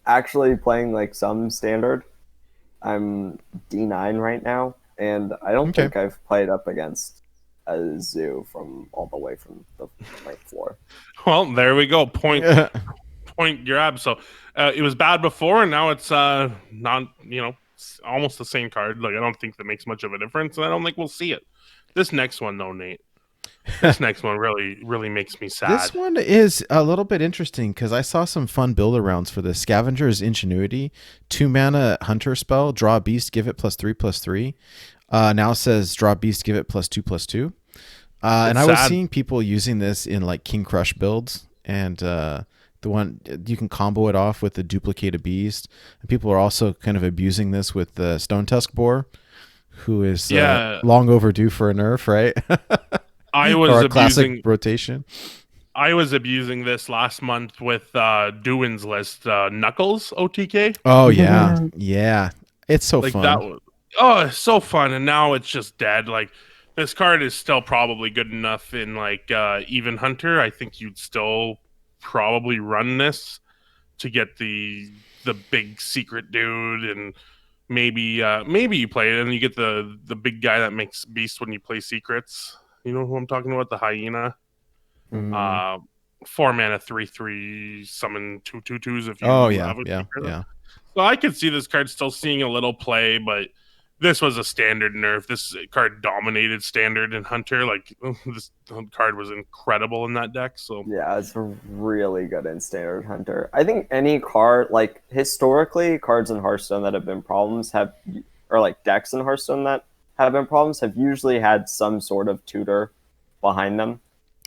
actually playing like some Standard. I'm D9 right now, and I don't think I've played up against a Zoo from all the way from the ninth floor. Well, there we go. Point grab. So it was bad before, and now it's not. It's almost the same card. Like I don't think that makes much of a difference, and I don't think we'll see it. This next one, though, Nate. This next one really makes me sad. This one is a little bit interesting because I saw some fun builder rounds for this. Scavenger's Ingenuity, 2 mana hunter spell, draw a beast, give it +3/+3. Now says draw a beast, give it +2/+2. And I was seeing people using this in like King Crush builds, and the one you can combo it off with the duplicated beast. And people are also kind of abusing this with the Stone Tusk Boar, who is long overdue for a nerf, right? I was classic rotation. I was abusing this last month with Duin's list, Knuckles OTK. Oh yeah, it's so fun. It's so fun, and now it's just dead. Like this card is still probably good enough in like Even Hunter. I think you'd still probably run this to get the big secret dude, and maybe you play it and you get the big guy that makes beast when you play secrets. You know who I'm talking about? The hyena. Mm. 4 mana 3/3 summon 2/2/2s if you Oh yeah, have a yeah, secret. yeah. So I could see this card still seeing a little play, but this was a standard nerf. This card dominated standard and Hunter. Like this card was incredible in that deck. So Yeah, it's really good in Standard Hunter. I think any card, like historically, cards in Hearthstone that have been problems have, or like decks in Hearthstone that have been problems, have usually had some sort of tutor behind them.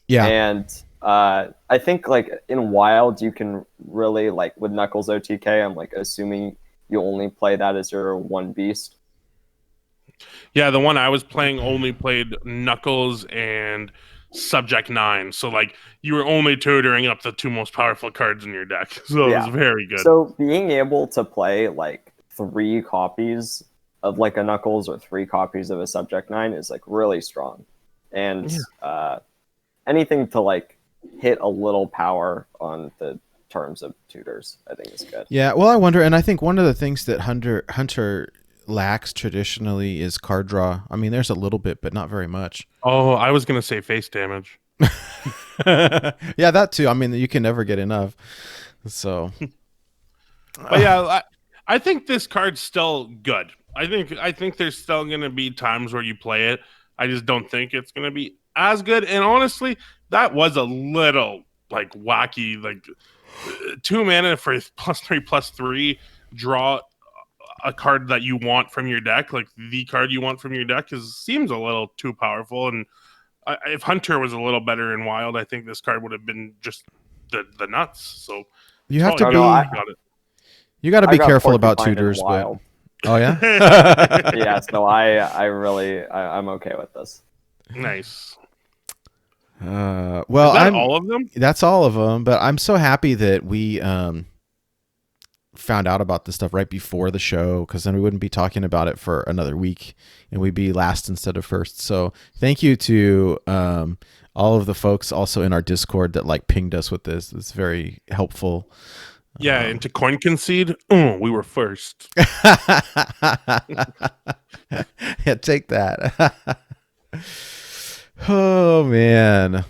Yeah. And I think like in Wild, you can really like with Knuckles OTK. I'm like assuming you only play that as your one beast. yeah, the one I was playing only played Knuckles and Subject 9. So like you were only tutoring up the two most powerful cards in your deck. So it was very good. So being able to play like 3 copies of like a Knuckles or 3 copies of a Subject 9 is like really strong. And anything to like hit a little power on the terms of tutors, I think is good. Yeah, well, I wonder, and I think one of the things that Hunter lacks traditionally is card draw. I mean, there's a little bit, but not very much. Oh, I was gonna say face damage. Yeah, that too. I mean, you can never get enough. So, but yeah, I think this card's still good. I think there's still gonna be times where you play it. I just don't think it's gonna be as good. And honestly, that was a little like wacky. Like 2 mana for +3/+3, draw a card that you want from your deck, like the card you want from your deck, seems a little too powerful. And if Hunter was a little better in Wild, I think this card would have been just the nuts. So you have to be. You got to be careful about tutors. But, oh yeah. Yeah. So I'm okay with this. Nice. Well, I'm all of them. That's all of them. But I'm so happy that we found out about this stuff right before the show, because then we wouldn't be talking about it for another week, and we'd be last instead of first. So thank you to all of the folks also in our Discord that like pinged us with this. It's very helpful. Yeah, and to coin concede, we were first. Yeah, take that. Oh man.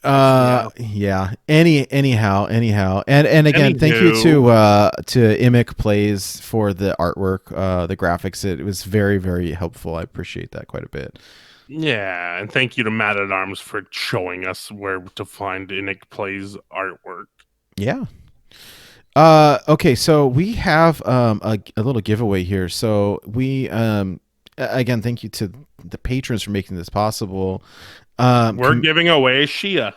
Yeah. Anyhow. And again, thank you to Imic Plays for the artwork, the graphics. It was very, very helpful. I appreciate that quite a bit. Yeah, and thank you to Matt at Arms for showing us where to find Imic Plays artwork. Yeah. Okay, so we have a little giveaway here. So we again, thank you to the patrons for making this possible. We're giving away Shia.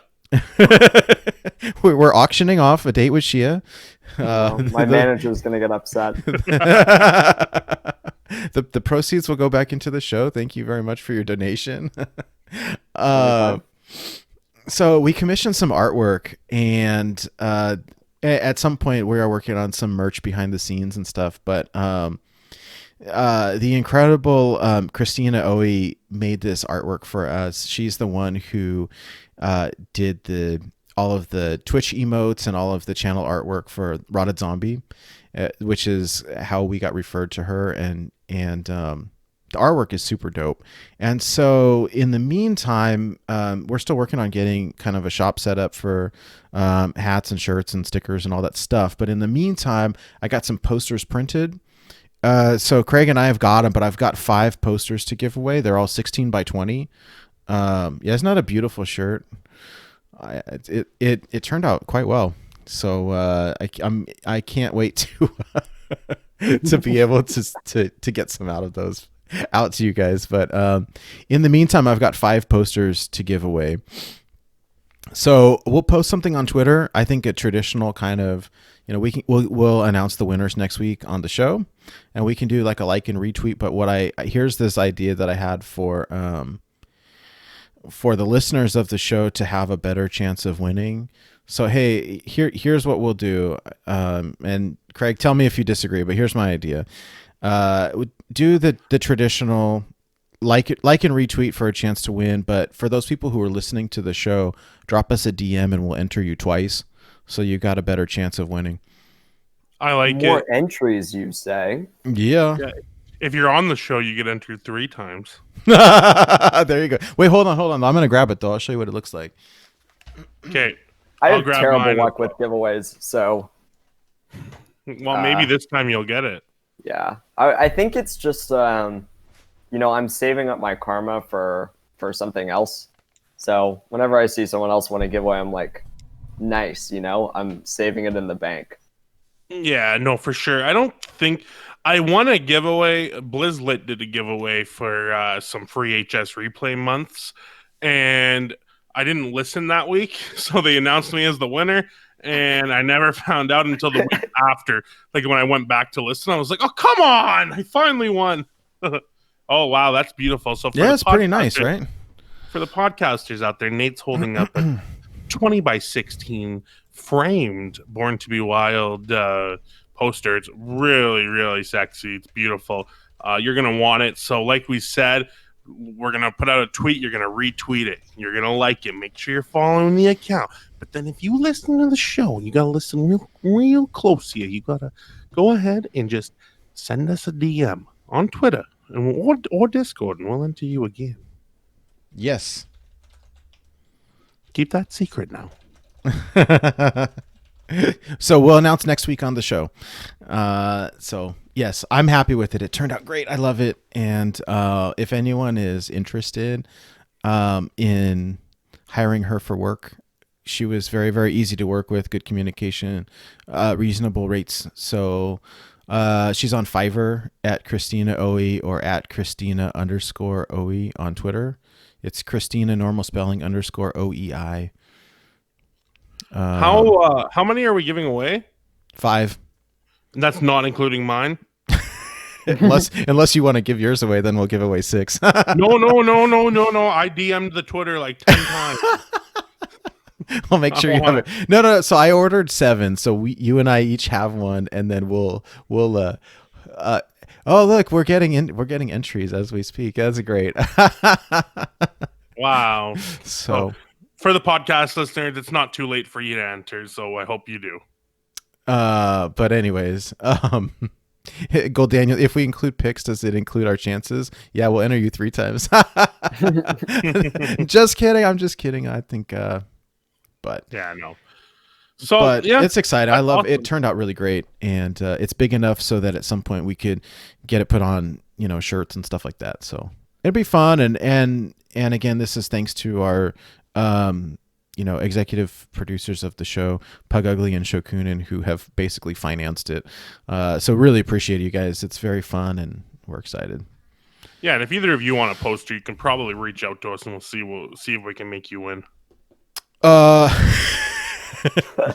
We're auctioning off a date with Shia. My manager's gonna get upset. The proceeds will go back into the show. Thank you very much for your donation. So we commissioned some artwork, and at some point we are working on some merch behind the scenes and stuff. But the incredible Christina Oei made this artwork for us. She's the one who did all of the Twitch emotes and all of the channel artwork for Rotted Zombie, which is how we got referred to her. And the artwork is super dope. And so in the meantime, we're still working on getting kind of a shop set up for hats and shirts and stickers and all that stuff. But in the meantime, I got some posters printed. So Craig and I have got them, but I've got 5 posters to give away. They're all 16 by 20. Yeah, it's not a beautiful shirt. It turned out quite well. So I can't wait to to be able to get some out to you guys. But in the meantime, I've got 5 posters to give away. So we'll post something on Twitter. I think a traditional kind of, we'll announce the winners next week on the show, and we can do like a like and retweet. But here's this idea that I had for the listeners of the show to have a better chance of winning. So, hey, here's what we'll do. And Craig, tell me if you disagree, but here's my idea. Do the traditional like and retweet for a chance to win. But for those people who are listening to the show, drop us a DM and we'll enter you twice. So you got a better chance of winning. I like more entries, you say? Yeah. If you're on the show, you get entered 3 times. There you go. Wait, hold on. I'm gonna grab it though. I'll show you what it looks like. Okay. I I'll have grab terrible mine. luck with giveaways, so Well, maybe this time you'll get it. yeah. I think it's just I'm saving up my karma for something else. So whenever I see someone else want to give away, I'm like, nice, I'm saving it in the bank. Yeah, no, for sure. I don't think I want a giveaway. Blizzlit did a giveaway for some free HS replay months, and I didn't listen that week, so they announced me as the winner, and I never found out until the week after. Like when I went back to listen, I was like, "Oh, come on! I finally won!" Oh, wow, that's beautiful. So Yeah, it's pretty nice, right? For the podcasters out there, Nate's holding up a 20 by 16 framed Born to Be Wild poster. It's really, really sexy. It's beautiful. You're going to want it. So like we said, we're going to put out a tweet. You're going to retweet it. You're going to like it. Make sure you're following the account. But then if you listen to the show, you got to listen real close here. You got to go ahead and just send us a DM on Twitter or Discord, and we'll enter you again. Yes. Keep that secret now. So we'll announce next week on the show. So yes, I'm happy with it. It turned out great. I love it. And if anyone is interested in hiring her for work, she was very, very easy to work with. Good communication, reasonable rates. So she's on Fiverr at Christina Oei or at Christina_Oei on Twitter. It's Christina normal spelling _OEI. How many are we giving away? 5. And that's not including mine. unless you want to give yours away, then we'll give away 6. No. I DM'd the Twitter like 10 times. I'll make sure you have it. No. So I ordered 7. So you and I each have one, and then we'll. Oh, look, we're getting entries as we speak. That's great. Wow. So for the podcast listeners, it's not too late for you to enter. So I hope you do. But anyways, Gold Daniel, if we include picks, does it include our chances? Yeah, we'll enter you 3 times. Just kidding. I'm just kidding. I think, but yeah, no. So but yeah, it's exciting. I love awesome. it. Turned out really great, and it's big enough so that at some point we could get it put on, shirts and stuff like that. So it'd be fun. And again, this is thanks to our, executive producers of the show, Pug Ugly and Shokunin, who have basically financed it. So really appreciate you guys. It's very fun, and we're excited. Yeah, and if either of you want a poster, you can probably reach out to us, and we'll see if we can make you win.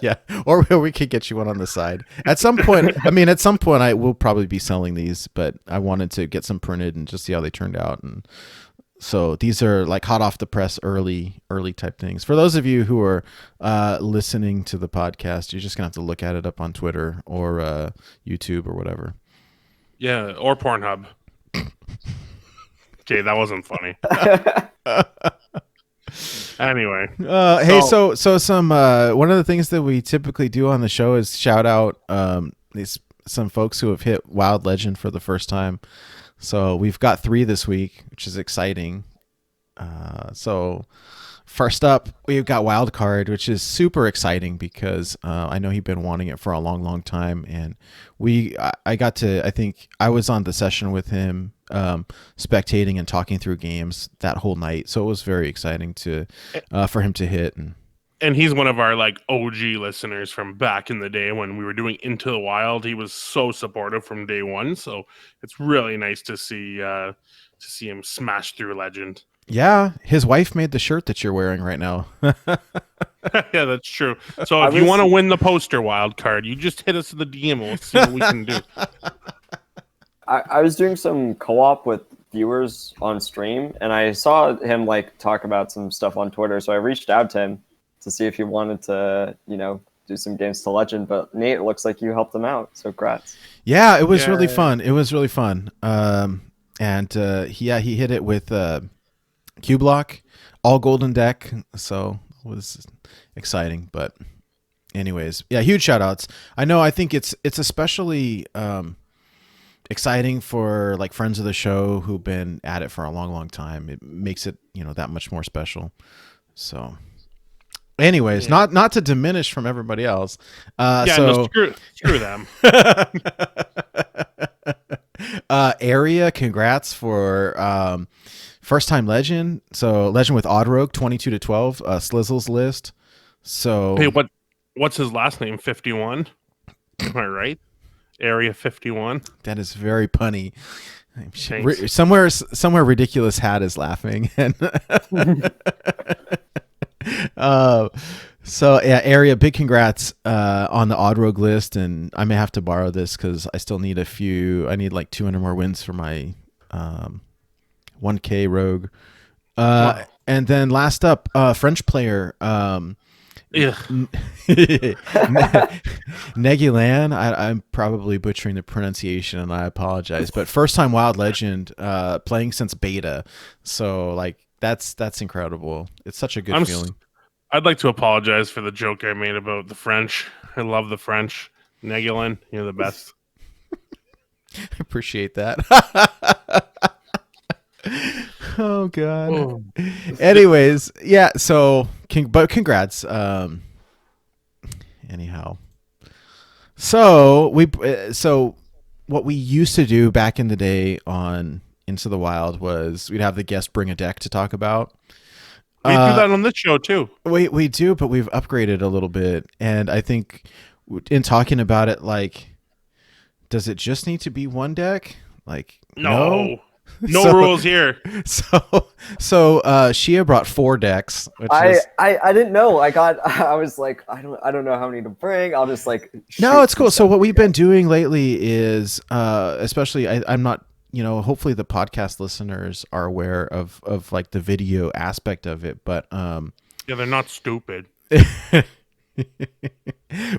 Yeah, or we could get you one on the side at some point. At some point I will probably be selling these, but I wanted to get some printed and just see how they turned out. And so these are like hot off the press, early type things. For those of you who are listening to the podcast, you're just gonna have to look at it up on Twitter or YouTube or whatever. Yeah, or Pornhub. Okay, that wasn't funny. Anyway, hey, so some one of the things that we typically do on the show is shout out some folks who have hit Wild Legend for the first time. So we've got 3 this week, which is exciting. So first up, we've got Wildcard, which is super exciting because I know he'd been wanting it for a long, long time, and I think I was on the session with him, spectating and talking through games that whole night. So it was very exciting for him to hit. And he's one of our like OG listeners from back in the day when we were doing Into the Wild. He was so supportive from day one. So it's really nice to see him smash through Legend. Yeah, his wife made the shirt that you're wearing right now. Yeah, that's true. So if you want to win the poster wild card, you just hit us in the DM. We'll see what we can do. I was doing some co-op with viewers on stream, and I saw him like talk about some stuff on Twitter. So I reached out to him to see if he wanted to, do some games to Legend. But Nate, it looks like you helped him out. So congrats. Yeah, it was really fun. It was really fun. And he hit it with Q Block, all golden deck. So it was exciting. But anyways, yeah, huge shout outs. I think it's especially exciting for like friends of the show who've been at it for a long, long time. It makes it, that much more special. So, anyways, not to diminish from everybody else. No, screw them. Area, congrats for first time legend. So legend with Odd Rogue 22-12, Slizzle's list. So hey, what's his last name? 51. Am I right? Area 51. That is very punny. Somewhere ridiculous hat is laughing. And so yeah, Area, big congrats on the Odd Rogue list, and I may have to borrow this because I still need I need like 200 more wins for my 1K Rogue. Wow. And then last up, French player. Negulan, I'm probably butchering the pronunciation and I apologize, but first time Wild Legend, playing since beta, so like that's incredible. It's such a good feeling. I'd like to apologize for the joke I made about the French. I love the French. Negulan, you're the best. I appreciate that. Oh god. Oh. Anyways, yeah, so but congrats. Anyhow. So what we used to do back in the day on Into the Wild was we'd have the guest bring a deck to talk about. We do that on this show too. We do, but we've upgraded a little bit, and I think in talking about it, like, does it just need to be one deck? Like, no? No rules here. So Shia brought 4 decks. Which I didn't know. I was like, I don't know how many to bring. I'll just like. No, it's cool. So what we've been doing lately is, especially I'm not, hopefully the podcast listeners are aware of like the video aspect of it, but yeah, they're not stupid.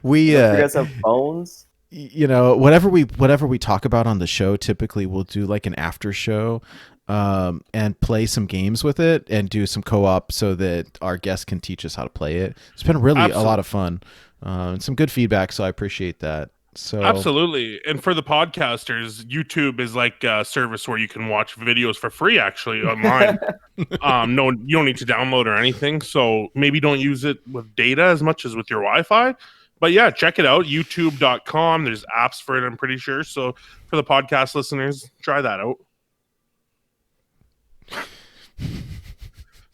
We you guys have phones. Whatever we talk about on the show, typically we'll do like an after show and play some games with it and do some co-op so that our guests can teach us how to play it. It's been really a lot of fun. Some good feedback, so I appreciate that. So absolutely. And for the podcasters, YouTube is like a service where you can watch videos for free actually online. No, you don't need to download or anything. So maybe don't use it with data as much as with your Wi-Fi. But yeah, check it out, youtube.com. There's apps for it, I'm pretty sure. So for the podcast listeners, try that out.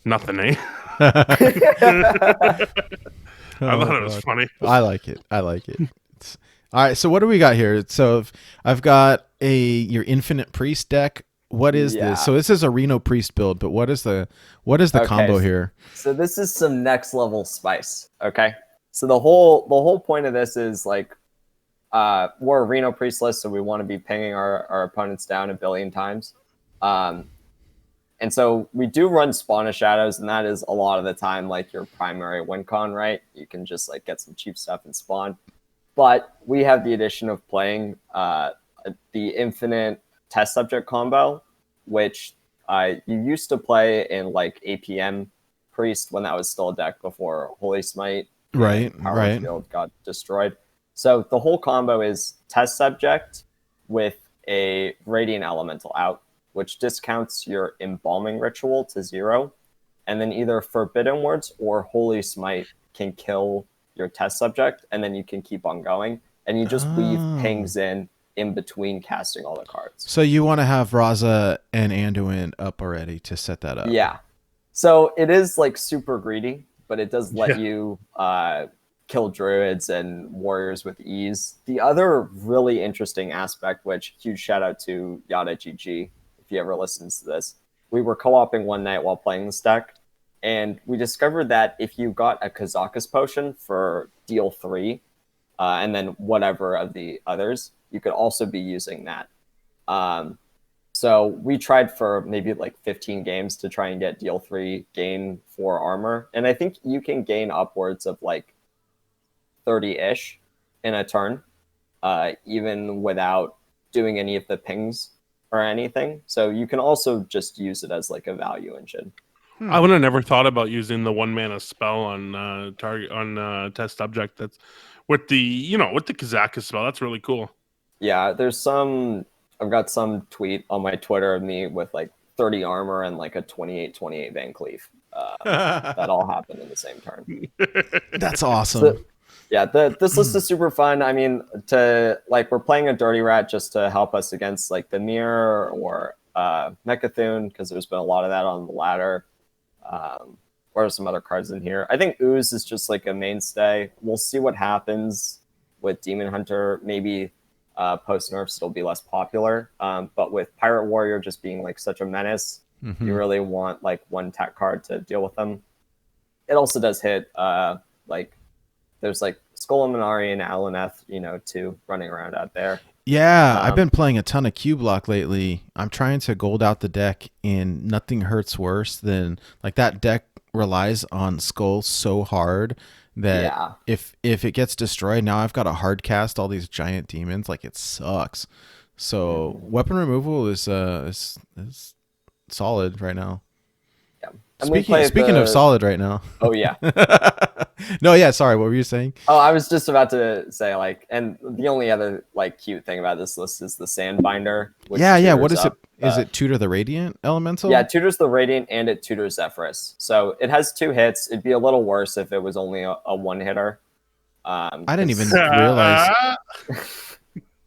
Nothing, eh? I thought it was funny. I like it. All right, so what do we got here? So I've got your Infinite Priest deck. What is this? So this is a Reno Priest build, but what is the combo here? So this is some next level spice, okay? So the whole point of this is like, we're a Reno Priest list, so we want to be pinging our opponents down 1 billion times. And so we do run Spawn of Shadows, and that is a lot of the time like your primary win con, right? You can just like get some cheap stuff and spawn. But we have the addition of playing the Infinite Test Subject combo, which you used to play in like APM Priest when that was still a deck before Holy Smite. Right. Field got destroyed. So the whole combo is Test Subject with a Radiant Elemental out, which discounts your Embalming Ritual to 0, and then either Forbidden Words or Holy Smite can kill your Test Subject, and then you can keep on going, and you just weave pings in between casting all the cards. So you want to have Raza and Anduin up already to set that up. Yeah. So it is like super greedy, but it does let you kill druids and warriors with ease. The other really interesting aspect, which huge shout out to Yada GG, if he ever listens to this, we were co-oping one night while playing this deck, and we discovered that if you got a Kazakus potion for deal 3, and then whatever of the others, you could also be using that. So we tried for maybe like 15 games to try and get deal 3 gain 4 armor. And I think you can gain upwards of like 30-ish in a turn, even without doing any of the pings or anything. So you can also just use it as like a value engine. I would have never thought about using the 1 mana spell on target on Test Subject. That's with the Kazakus spell. That's really cool. Yeah, there's some I've got some tweet on my Twitter of me with like 30 armor and like a 28/28 Van Cleef. That all happened in the same turn. That's awesome. So, yeah, this list is super fun. I mean, we're playing a Dirty Rat just to help us against like the Mirror or Mechathune, because there's been a lot of that on the ladder. Or some other cards in here. I think Ooze is just like a mainstay. We'll see what happens with Demon Hunter. Maybe post nerfs it'll be less popular. But with Pirate Warrior just being like such a menace, you really want like one tech card to deal with them. It also does hit there's like Skolominari and Alaneth, too, running around out there. Yeah, I've been playing a ton of Q Block lately. I'm trying to gold out the deck, and nothing hurts worse than like that deck relies on Skull so hard that if it gets destroyed, now I've got to hard cast all these giant demons. Like, it sucks. So weapon removal is solid right now. Yeah. Speaking of solid right now. Oh yeah. No, yeah, sorry, what were you saying? Oh, I was just about to say and the only other like cute thing about this list is the Sandbinder. Yeah, what is it? Is it Tutor the Radiant Elemental? Yeah, tutors the Radiant and it tutors Zephyrs. So it has 2 hits. It'd be a little worse if it was only a one hitter. I didn't even realize.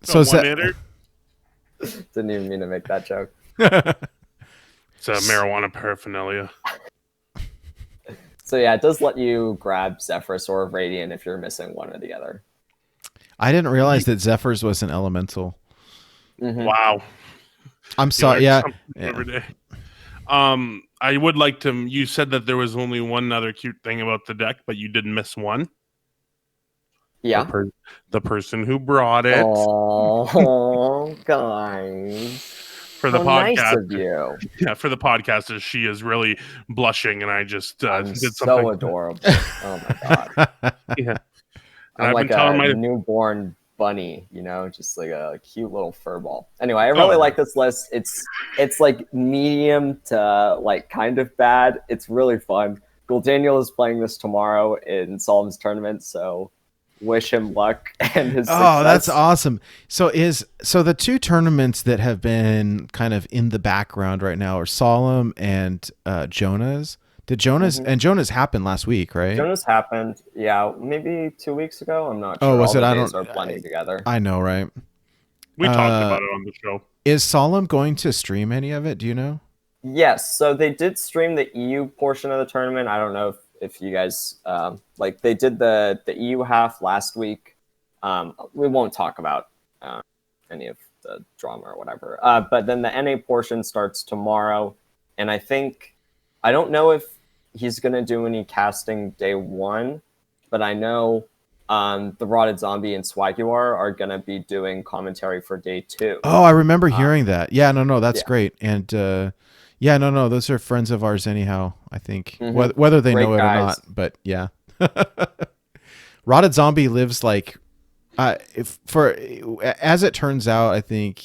So is that? Didn't even mean to make that joke. It's a marijuana paraphernalia. So yeah, it does let you grab Zephyrs or Radiant if you're missing one or the other. I didn't realize that Zephyrs was an elemental. Wow. I'm sorry. Yeah. Every day. I would like to. You said that there was only one other cute thing about the deck, but you did miss one. Yeah. The person who brought it. Oh, guys. For the podcast, nice of you. Yeah, for the podcast, as she is really blushing, and I just did something so adorable. Oh my god! Yeah, I'm like a newborn bunny, just like a cute little fur ball. Anyway, I really like this list. It's like medium to like kind of bad. It's really fun. Daniel is playing this tomorrow in Solemn's tournament, so wish him luck and his success. Oh, that's awesome. So the 2 tournaments that have been kind of in the background right now are Solemn and Jonah's. Did Jonah's and Jonah's happened last week, right? Jonah's happened, yeah, maybe 2 weeks ago. I'm not sure. Oh, was it? I don't. Are blending together. I know, right? We talked about it on the show. Is Solemn going to stream any of it? Do you know? Yes. So they did stream the EU portion of the tournament. I don't know if you guys they did the EU half last week. We won't talk about any of the drama or whatever. But then the NA portion starts tomorrow, and I don't know if he's gonna do any casting day 1, but I know the Rotted Zombie and Swaguar are gonna be doing commentary for day 2. Oh, I remember hearing that. Yeah, no, that's great. And yeah, no, those are friends of ours anyhow, I think. Whether they know it or not, but yeah. Rotted Zombie lives like as it turns out, I think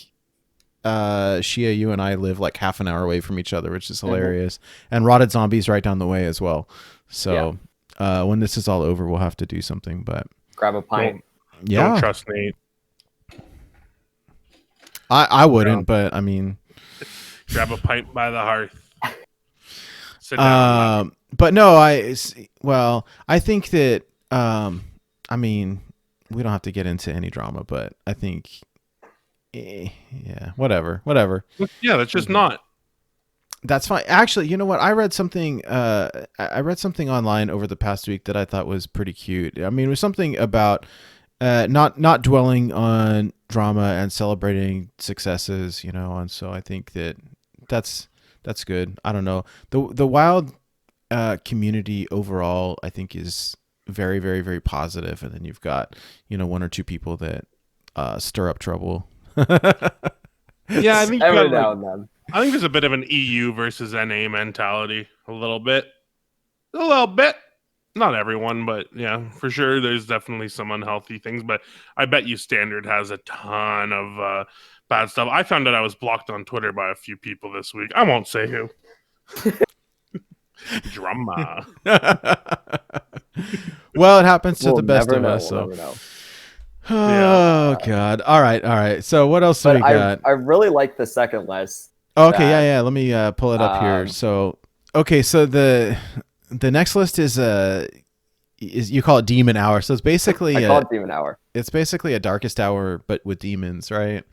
Shia, you and I live like half an hour away from each other, which is hilarious. And Rotted Zombie's right down the way as well. So when this is all over, we'll have to do something, but grab a pint. Don't trust Nate. I wouldn't, but I mean, grab a pint by the hearth. Sit down. But no, I think that, I mean, we don't have to get into any drama, but I think, yeah, whatever. Yeah, that's just not. That's fine. Actually, you know what? I read something online over the past week that I thought was pretty cute. I mean, it was something about not dwelling on drama and celebrating successes, and so I think that's good. I don't know. The wild community overall, I think, is very, very, very positive, and then you've got 1 or 2 people that stir up trouble. Yeah, I think every now and then. I think there's a bit of an EU versus NA mentality. A little bit. Not everyone, but yeah, for sure. There's definitely some unhealthy things, but I bet you Standard has a ton of bad stuff. I found out I was blocked on Twitter by a few people this week. I won't say who. Drama. Well, it happens to the best of us. So. Oh God! All right. So what else do we But got? I really like the second list. Okay, That yeah. Let me pull it up here. um So okay, so the next list is you call it Demon Hour. So I call it Demon Hour. it's basically a Darkest Hour but with demons, right?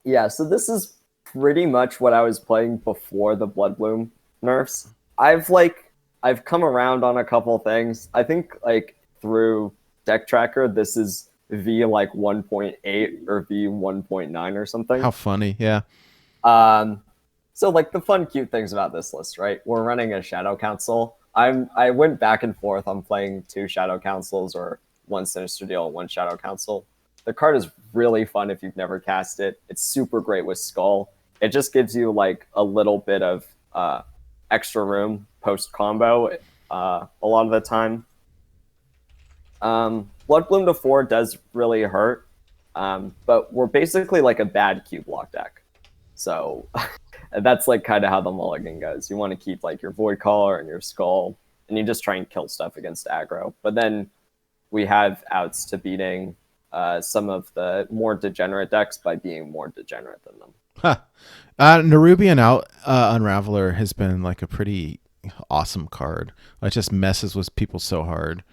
Yeah, so this is pretty much what I was playing before the Bloodbloom nerfs. I've come around on a couple things. I think like through Deck Tracker, this is V like 1.8 or V 1.9 or something. How funny, yeah. Um, so like the fun, cute things about this list, right? We're running a Shadow Council. I went back and forth on playing 2 Shadow Councils or 1 Sinister Deal and 1 Shadow Council. The card is really fun if you've never cast it. It's super great with Skull. It just gives you like a little bit of extra room post combo a lot of the time. Bloodbloom to 4 does really hurt, but we're basically like a bad Q block deck. So that's like kind of how the mulligan goes. You want to keep like your Void Caller and your Skull, and you just try and kill stuff against aggro. But then we have outs to beating some of the more degenerate decks by being more degenerate than them. Huh. Nerubian Unraveler has been like a pretty awesome card. It just messes with people so hard.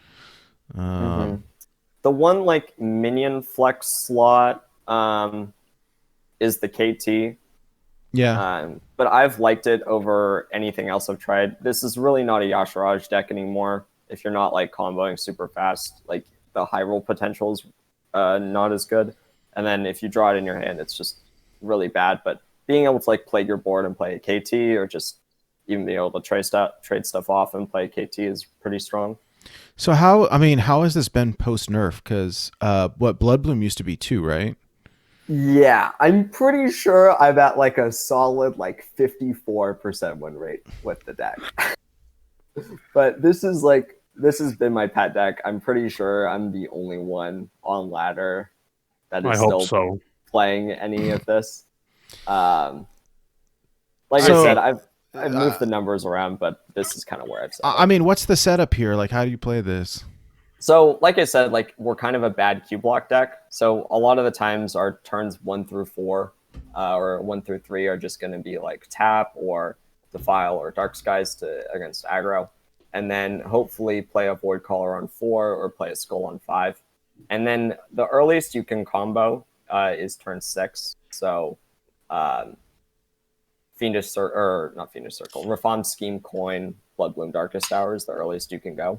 The one like minion flex slot is the KT. Yeah. But I've liked it over anything else I've tried. This is really not a Yasharaj deck anymore. If you're not like comboing super fast, like the high roll potential is not as good. And then if you draw it in your hand, it's just really bad. But being able to like play your board and play a KT, or just even be able to trade stuff off and play a KT is pretty strong. So how has this been post nerf? Because what Bloodbloom used to be 2, right? Yeah, I'm pretty sure I'm at like a solid like 54% win rate with the deck. But this has been my pet deck. I'm pretty sure I'm the only one on ladder that is still playing any of this. I said, I've moved the numbers around, but this is kind of where I've set I mean, what's the setup here? Like, how do you play this? So, like I said, like we're kind of a bad Q block deck. So a lot of the times our turns 1 through 4 or 1 through 3 are just going to be like tap or Defile or Dark Skies against aggro. And then hopefully play a Void Caller on 4 or play a Skull on 5. And then the earliest you can combo is turn 6. So Reformed Scheme, Coin, Bloodbloom, Darkest Hour is the earliest you can go.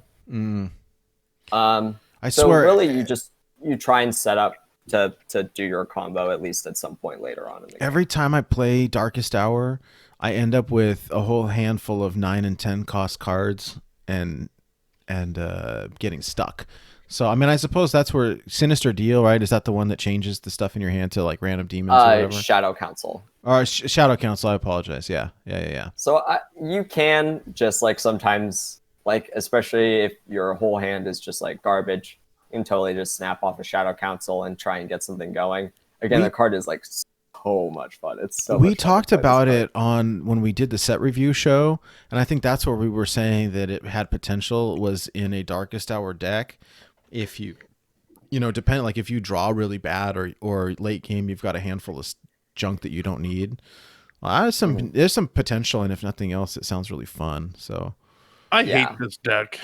I so swear, really you try and set up to do your combo at least at some point later on in the game. Every time I play Darkest Hour, I end up with a whole handful of 9 and 10 cost cards and getting stuck. So I mean, I suppose that's where Sinister Deal, right? Is that the one that changes the stuff in your hand to like random demons or whatever? Shadow Council. Or Shadow Council. I apologize. Yeah. So you can just like sometimes, like especially if your whole hand is just like garbage, you can totally just snap off a Shadow Council and try and get something going. Again, the card is like so much fun. It's so. We talked about it on when we did the set review show, and I think that's where we were saying that it had potential was in a Darkest Hour deck. If you depend, like if you draw really bad or late game, you've got a handful of junk that you don't need. There's some potential, and if nothing else, it sounds really fun. So I hate this deck.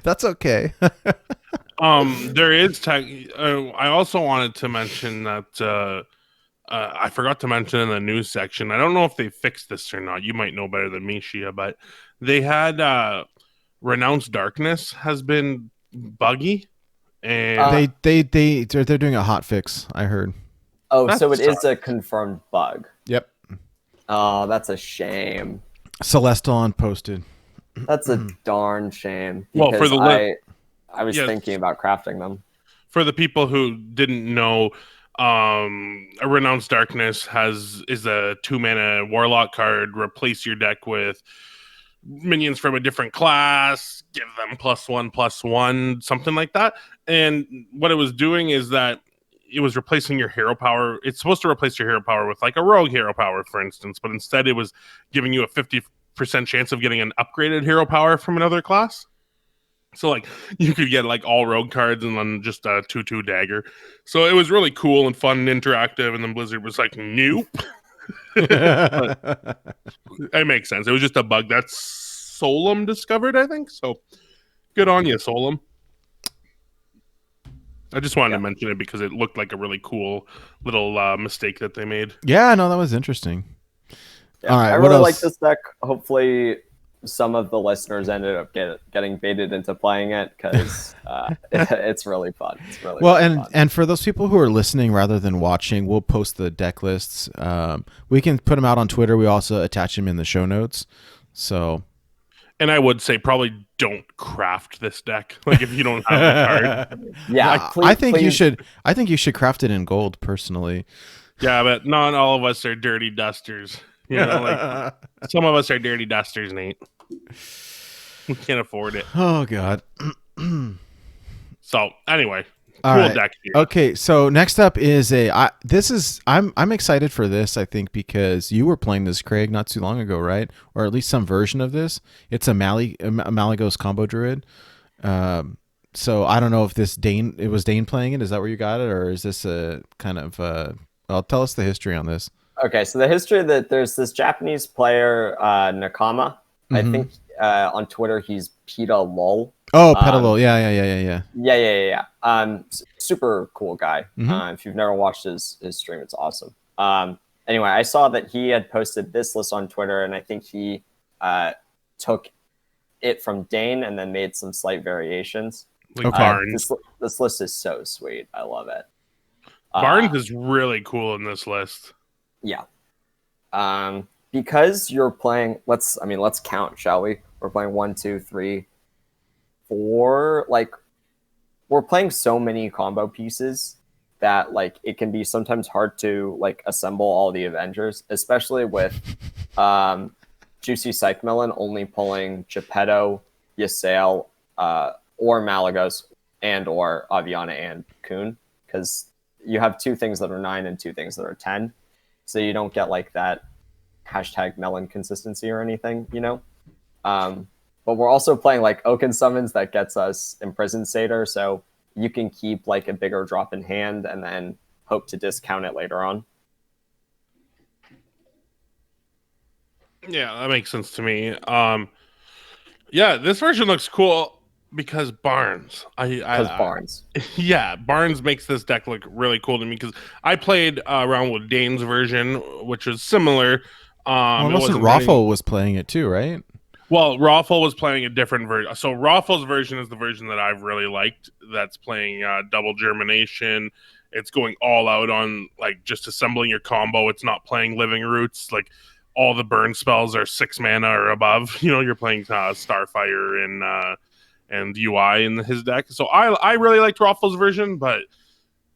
That's okay. There is I also wanted to mention that I forgot to mention in the news section. I don't know if they fixed this or not. You might know better than me, Shia, but they had Renounced Darkness has been buggy, and they're doing a hot fix. I heard. Oh, so it is a confirmed bug. Yep. Oh, that's a shame. Celestalon posted. That's a darn shame. Well, for the I was thinking about crafting them. For the people who didn't know, a Renounced Darkness is a 2-mana Warlock card. Replace your deck with minions from a different class, give them +1/+1, something like that. And what it was doing is that it was replacing your hero power. It's supposed to replace your hero power with like a rogue hero power, for instance, but instead it was giving you a 50% chance of getting an upgraded hero power from another class. So like you could get like all rogue cards and then just a 2/2 dagger. So it was really cool and fun and interactive. And then Blizzard was like, nope. But it makes sense. It was just a bug that Solum discovered, I think. So good on you, Solum. I just wanted to mention it because it looked like a really cool little mistake that they made. Yeah, no, that was interesting. Yeah, All right, I what really else? like this deck. Hopefully, some of the listeners ended up getting baited into playing it because it's really fun. It's really fun. And for those people who are listening rather than watching, we'll post the deck lists. We can put them out on Twitter. We also attach them in the show notes. So, and I would say probably don't craft this deck. Like if you don't have the card. Yeah, I think you should. I think you should craft it in gold, personally. Yeah, but not all of us are dirty dusters. You know, like some of us are dirty dusters, Nate. We can't afford it. Oh God. So anyway, All cool right. deck here. Okay, so next up is I'm excited for this, I think, because you were playing this, Craig, not too long ago, right? Or at least some version of this. It's a Malygos combo druid. So I don't know if it was Dane playing it. Is that where you got it, or is this a kind of well, tell us the history on this. Okay, so the history that there's this Japanese player, Nakama. I think on Twitter he's Peta Lol. Oh, Peta Lol. Yeah. Super cool guy. If you've never watched his stream, it's awesome. Anyway, I saw that he had posted this list on Twitter, and I think he took it from Dane and then made some slight variations. Like Barnes. This list is so sweet. I love it. Barnes is really cool in this list. Yeah. Because you're playing, let's count, shall we? We're playing 1, 2, 3, 4. Like, we're playing so many combo pieces that like it can be sometimes hard to like assemble all the Avengers, especially with Juicy Psych Melon only pulling Geppetto, Ysael, or Malygos, and or Aviana and Kun, because you have 2 things that are 9 and 2 things that are 10. So you don't get like that #melon consistency or anything, you know? But we're also playing like Oaken Summons that gets us Imprisoned Satyr, so you can keep like a bigger drop in hand and then hope to discount it later on. Yeah, that makes sense to me. Yeah, this version looks cool because Barnes. Barnes. Yeah, Barnes makes this deck look really cool to me because I played around with Dane's version, which was similar. Well, Raffle was playing it too, right? Well, Raffle was playing a different version. So Raffle's version is the version that I've really liked. That's playing double germination. It's going all out on like just assembling your combo. It's not playing Living Roots. Like all the burn spells are 6 mana or above. You know, you're playing Starfire and UI in his deck. So I really liked Raffle's version, but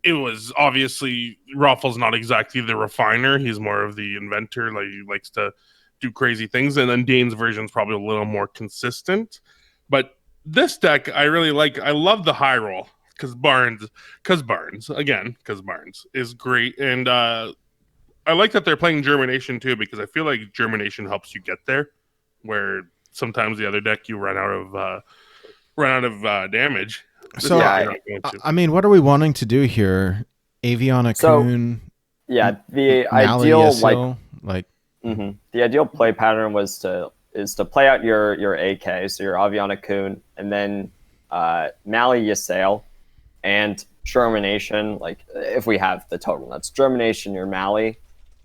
it was obviously Raffle's not exactly the refiner. He's more of the inventor. Like he likes to do crazy things. And then Dane's version is probably a little more consistent. But this deck I really like. I love the high roll because Barnes is great. And I like that they're playing Germination too, because I feel like Germination helps you get there, where sometimes the other deck you run out of damage. So I mean, what are we wanting to do here? Aviana Kun. Yeah, the ideal the ideal play pattern is to play out your AK, so your Aviana Kun, and then Mali Ysael and Germination. Like if we have the total, that's Germination, your Mali.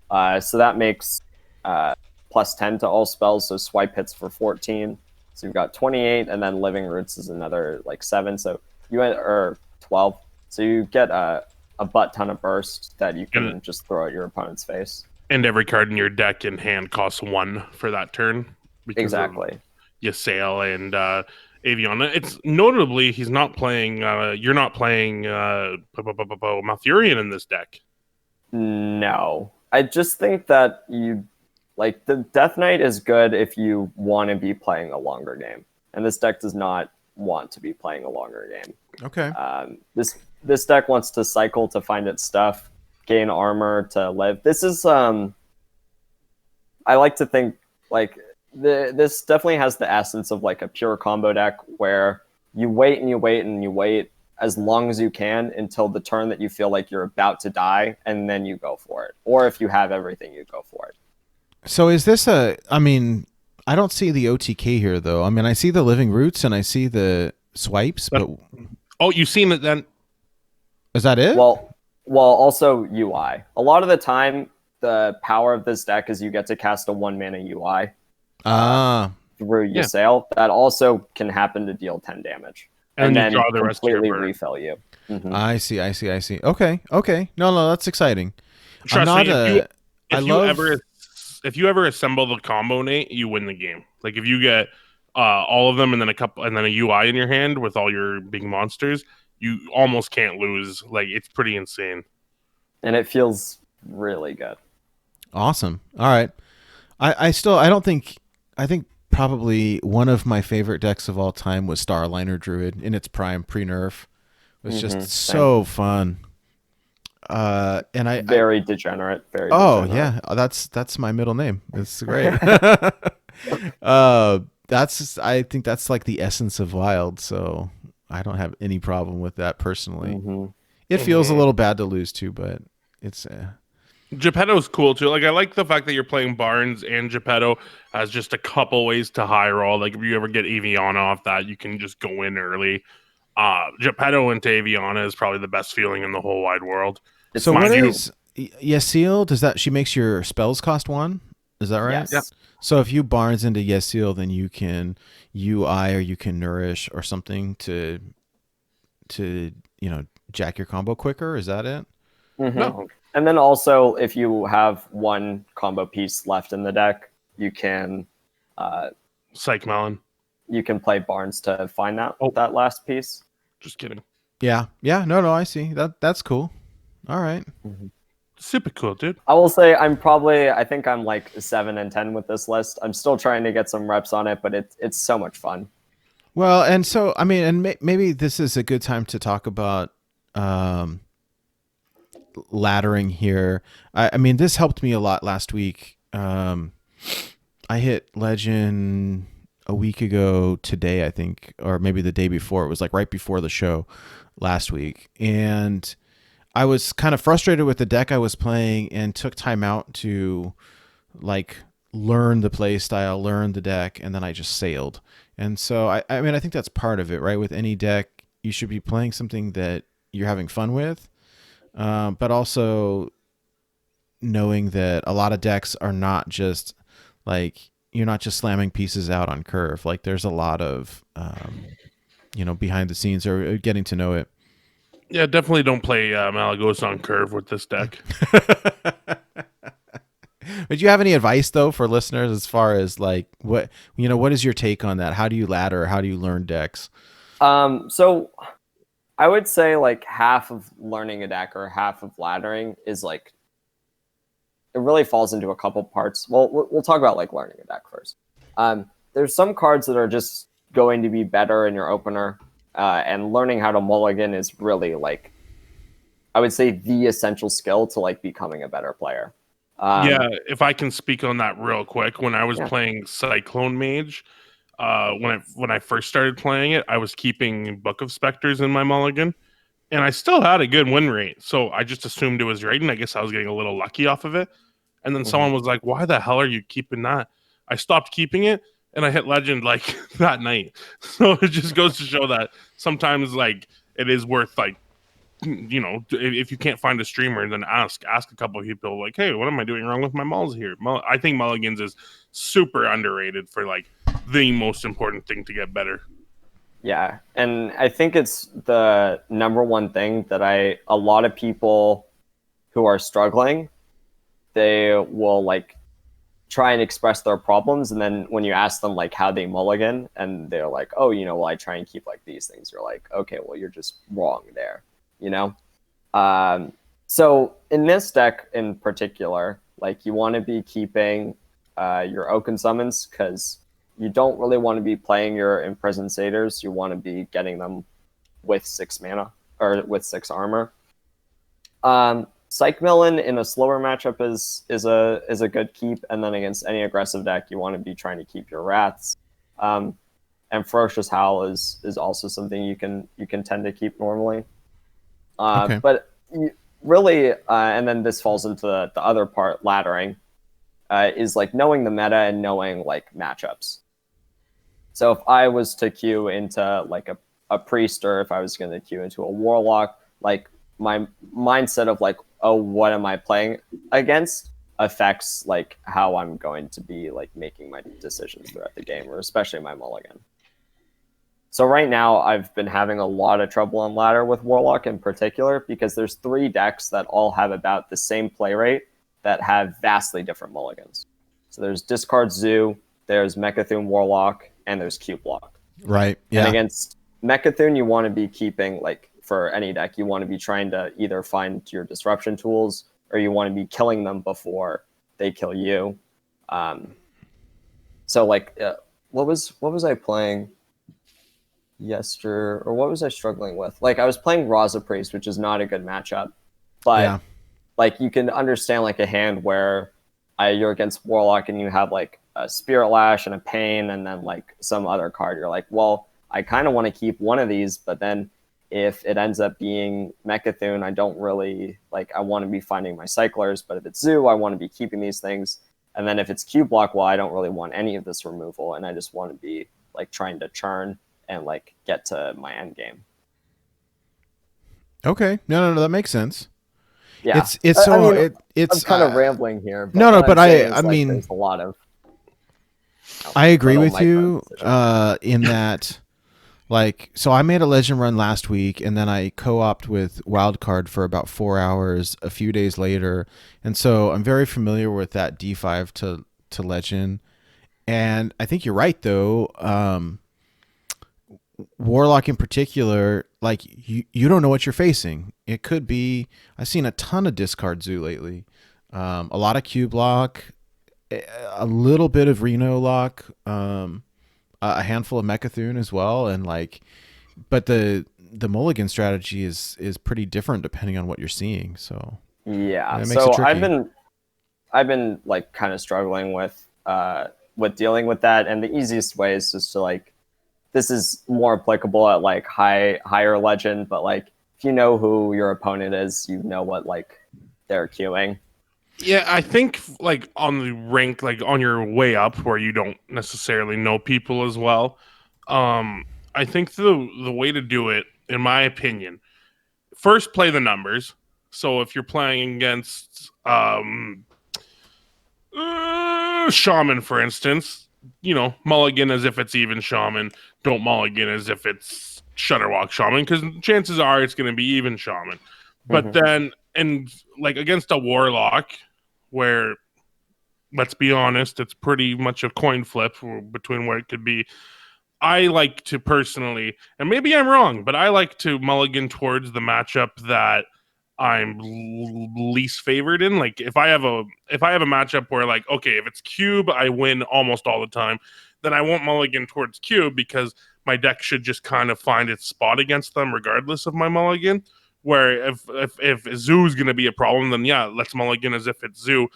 So that makes +10 to all spells. So swipe hits for 14. So you've got 28, and then Living Roots is another like 7. So you or 12. So you get a butt ton of burst that you can just throw at your opponent's face. And every card in your deck in hand costs 1 for that turn. Exactly. Ysael and Aviana. It's notably he's not playing. You're not playing Malfurion in this deck. No, I just think that the Death Knight is good if you want to be playing a longer game, and this deck does not want to be playing a longer game. Okay. This deck wants to cycle to find its stuff, gain armor to live. This is I like to think like this definitely has the essence of like a pure combo deck where you wait and you wait and you wait as long as you can until the turn that you feel like you're about to die, and then you go for it. Or if you have everything, you go for it. So is this I mean, I don't see the OTK here though. I mean, I see the living roots and I see the swipes, but Oh, you've seen it then? is that it? Well, also UI. A lot of the time, the power of this deck is you get to cast a 1-mana UI through Ysayle. That also can happen to deal 10 damage. And you then draw the rest of your completely burn. refill you. Mm-hmm. I see. Okay. No, that's exciting. Trust me, if you ever assemble the combo, Nate, you win the game. Like if you get all of them and then a UI in your hand with all your big monsters, you almost can't lose. Like it's pretty insane. And it feels really good. Awesome. All right. I think probably one of my favorite decks of all time was Starliner Druid in its prime pre-nerf. It was just so fun. And I very degenerate. Yeah, that's my middle name. It's great. I think that's like the essence of Wild, so I don't have any problem with that personally. It feels a little bad to lose to, but it's Geppetto's cool too. Like I like the fact that you're playing Barnes and Geppetto as just a couple ways to high roll. Like if you ever get Aviana off that, you can just go in early. Geppetto into Aviana is probably the best feeling in the whole wide world. So what is Ysayle? Does that she makes your spells cost 1? Is that right? Yes. Yeah. So if you Barnes into Ysayle, then you can UI or you can Nourish or something to jack your combo quicker. Is that it? No. And then also, if you have one combo piece left in the deck, you can Psych Melon. You can play Barnes to find that last piece. Just kidding. Yeah. No, I see. That's cool. All right. Super cool, dude. I will say I think I'm like 7 and 10 with this list. I'm still trying to get some reps on it, but it's so much fun. Well, and so I mean, and maybe this is a good time to talk about laddering here. I mean, this helped me a lot last week. I hit Legend a week ago today, I think, or maybe the day before. It was like right before the show last week, and I was kind of frustrated with the deck I was playing and took time out to like learn the play style, learn the deck, and then I just sailed. And so I mean, I think that's part of it, right? With any deck, you should be playing something that you're having fun with, but also knowing that a lot of decks are not just like, you're not just slamming pieces out on curve. Like there's a lot of, behind the scenes or getting to know it. Yeah, definitely don't play Malagos on curve with this deck. But do you have any advice though for listeners as far as like what is your take on that? How do you ladder? How do you learn decks? So I would say like half of learning a deck or half of laddering is like, it really falls into a couple parts. Well, we'll talk about like learning a deck first. There's some cards that are just going to be better in your opener, and learning how to mulligan is really like, I would say, the essential skill to like becoming a better player. If I can speak on that real quick, when I was playing Cyclone Mage, when I first started playing it, I was keeping Book of Specters in my mulligan, and I still had a good win rate. So I just assumed it was right, and I guess I was getting a little lucky off of it. And then someone was like, "Why the hell are you keeping that?" I stopped keeping it, and I hit Legend like that night. So it just goes to show that sometimes like it is worth like, if you can't find a streamer, then ask a couple of people like, "Hey, what am I doing wrong with my mulls here?" I think mulligans is super underrated for like the most important thing to get better. Yeah, and I think it's the number one thing that a lot of people who are struggling, they will like try and express their problems, and then when you ask them like how they mulligan, and they're like, "Oh, well, I try and keep like these things." You're like, "Okay, well, you're just wrong there." So in this deck in particular, like you want to be keeping your Oaken Summons, because you don't really want to be playing your Imprisoned Satyrs. You want to be getting them with 6 mana or with 6 armor. Psych Melon in a slower matchup is a good keep, and then against any aggressive deck, you want to be trying to keep your Rats. and Ferocious Howl is also something you can tend to keep normally. Okay. But really, and then this falls into the other part, laddering, is like knowing the meta and knowing like matchups. So if I was to queue into like a priest, or if I was going to queue into a warlock, like my mindset of like, oh, what am I playing against affects like how I'm going to be like making my decisions throughout the game, or especially my mulligan. So right now I've been having a lot of trouble on ladder with warlock in particular, because there's 3 decks that all have about the same play rate that have vastly different mulligans. So there's Discard Zoo, there's Mechathune Warlock, and there's Cube Block. Right. Yeah. And against Mechathune, you want to be keeping, like, for any deck, you want to be trying to either find your disruption tools, or you want to be killing them before they kill you. So, like, what was I playing yesterday, or what was I struggling with? Like, I was playing Raza Priest, which is not a good matchup, but like you can understand like a hand where you're against Warlock and you have like a Spirit Lash and a Pain and then like some other card. You're like, well, I kind of want to keep one of these, but then if it ends up being Mechathune, I don't really like. I want to be finding my cyclers, but if it's Zoo, I want to be keeping these things. And then if it's Cube Block, well, I don't really want any of this removal, and I just want to be like trying to churn and like get to my end game. Okay. No, that makes sense. Yeah, It's so I mean, it's I'm kind of rambling here. But no, but I like, mean, there's a lot of. I agree with you in that. Like, so I made a legend run last week, and then I co-opted with Wildcard for about 4 hours a few days later, and so I'm very familiar with that D5 to legend. And I think you're right, though. Warlock in particular, like you don't know what you're facing. It could be. I've seen a ton of discard Zoo lately, a lot of Cube Lock, a little bit of Reno Lock, a handful of Mechathune as well, and like, but the mulligan strategy is pretty different depending on what you're seeing. So yeah, it makes so it tricky. I've been like kind of struggling with dealing with that, and the easiest way is just to like. This is more applicable at like higher legend, but like if you know who your opponent is, you know what like they're queuing. Yeah, I think like on the rank, like on your way up where you don't necessarily know people as well. I think the way to do it, in my opinion, first play the numbers. So if you're playing against Shaman, for instance, mulligan as if it's even Shaman. Don't mulligan as if it's Shutterwalk Shaman, because chances are it's going to be even Shaman. But then, and like against a Warlock, where, let's be honest, it's pretty much a coin flip between where it could be. I like to personally, and maybe I'm wrong, but I like to mulligan towards the matchup that I'm least favored in. Like if I have a matchup where like, okay, if it's Cube, I win almost all the time, then I won't mulligan towards Cube, because my deck should just kind of find its spot against them regardless of my mulligan. Where if Zoo is going to be a problem, then yeah, let's mulligan as if it's Zoo.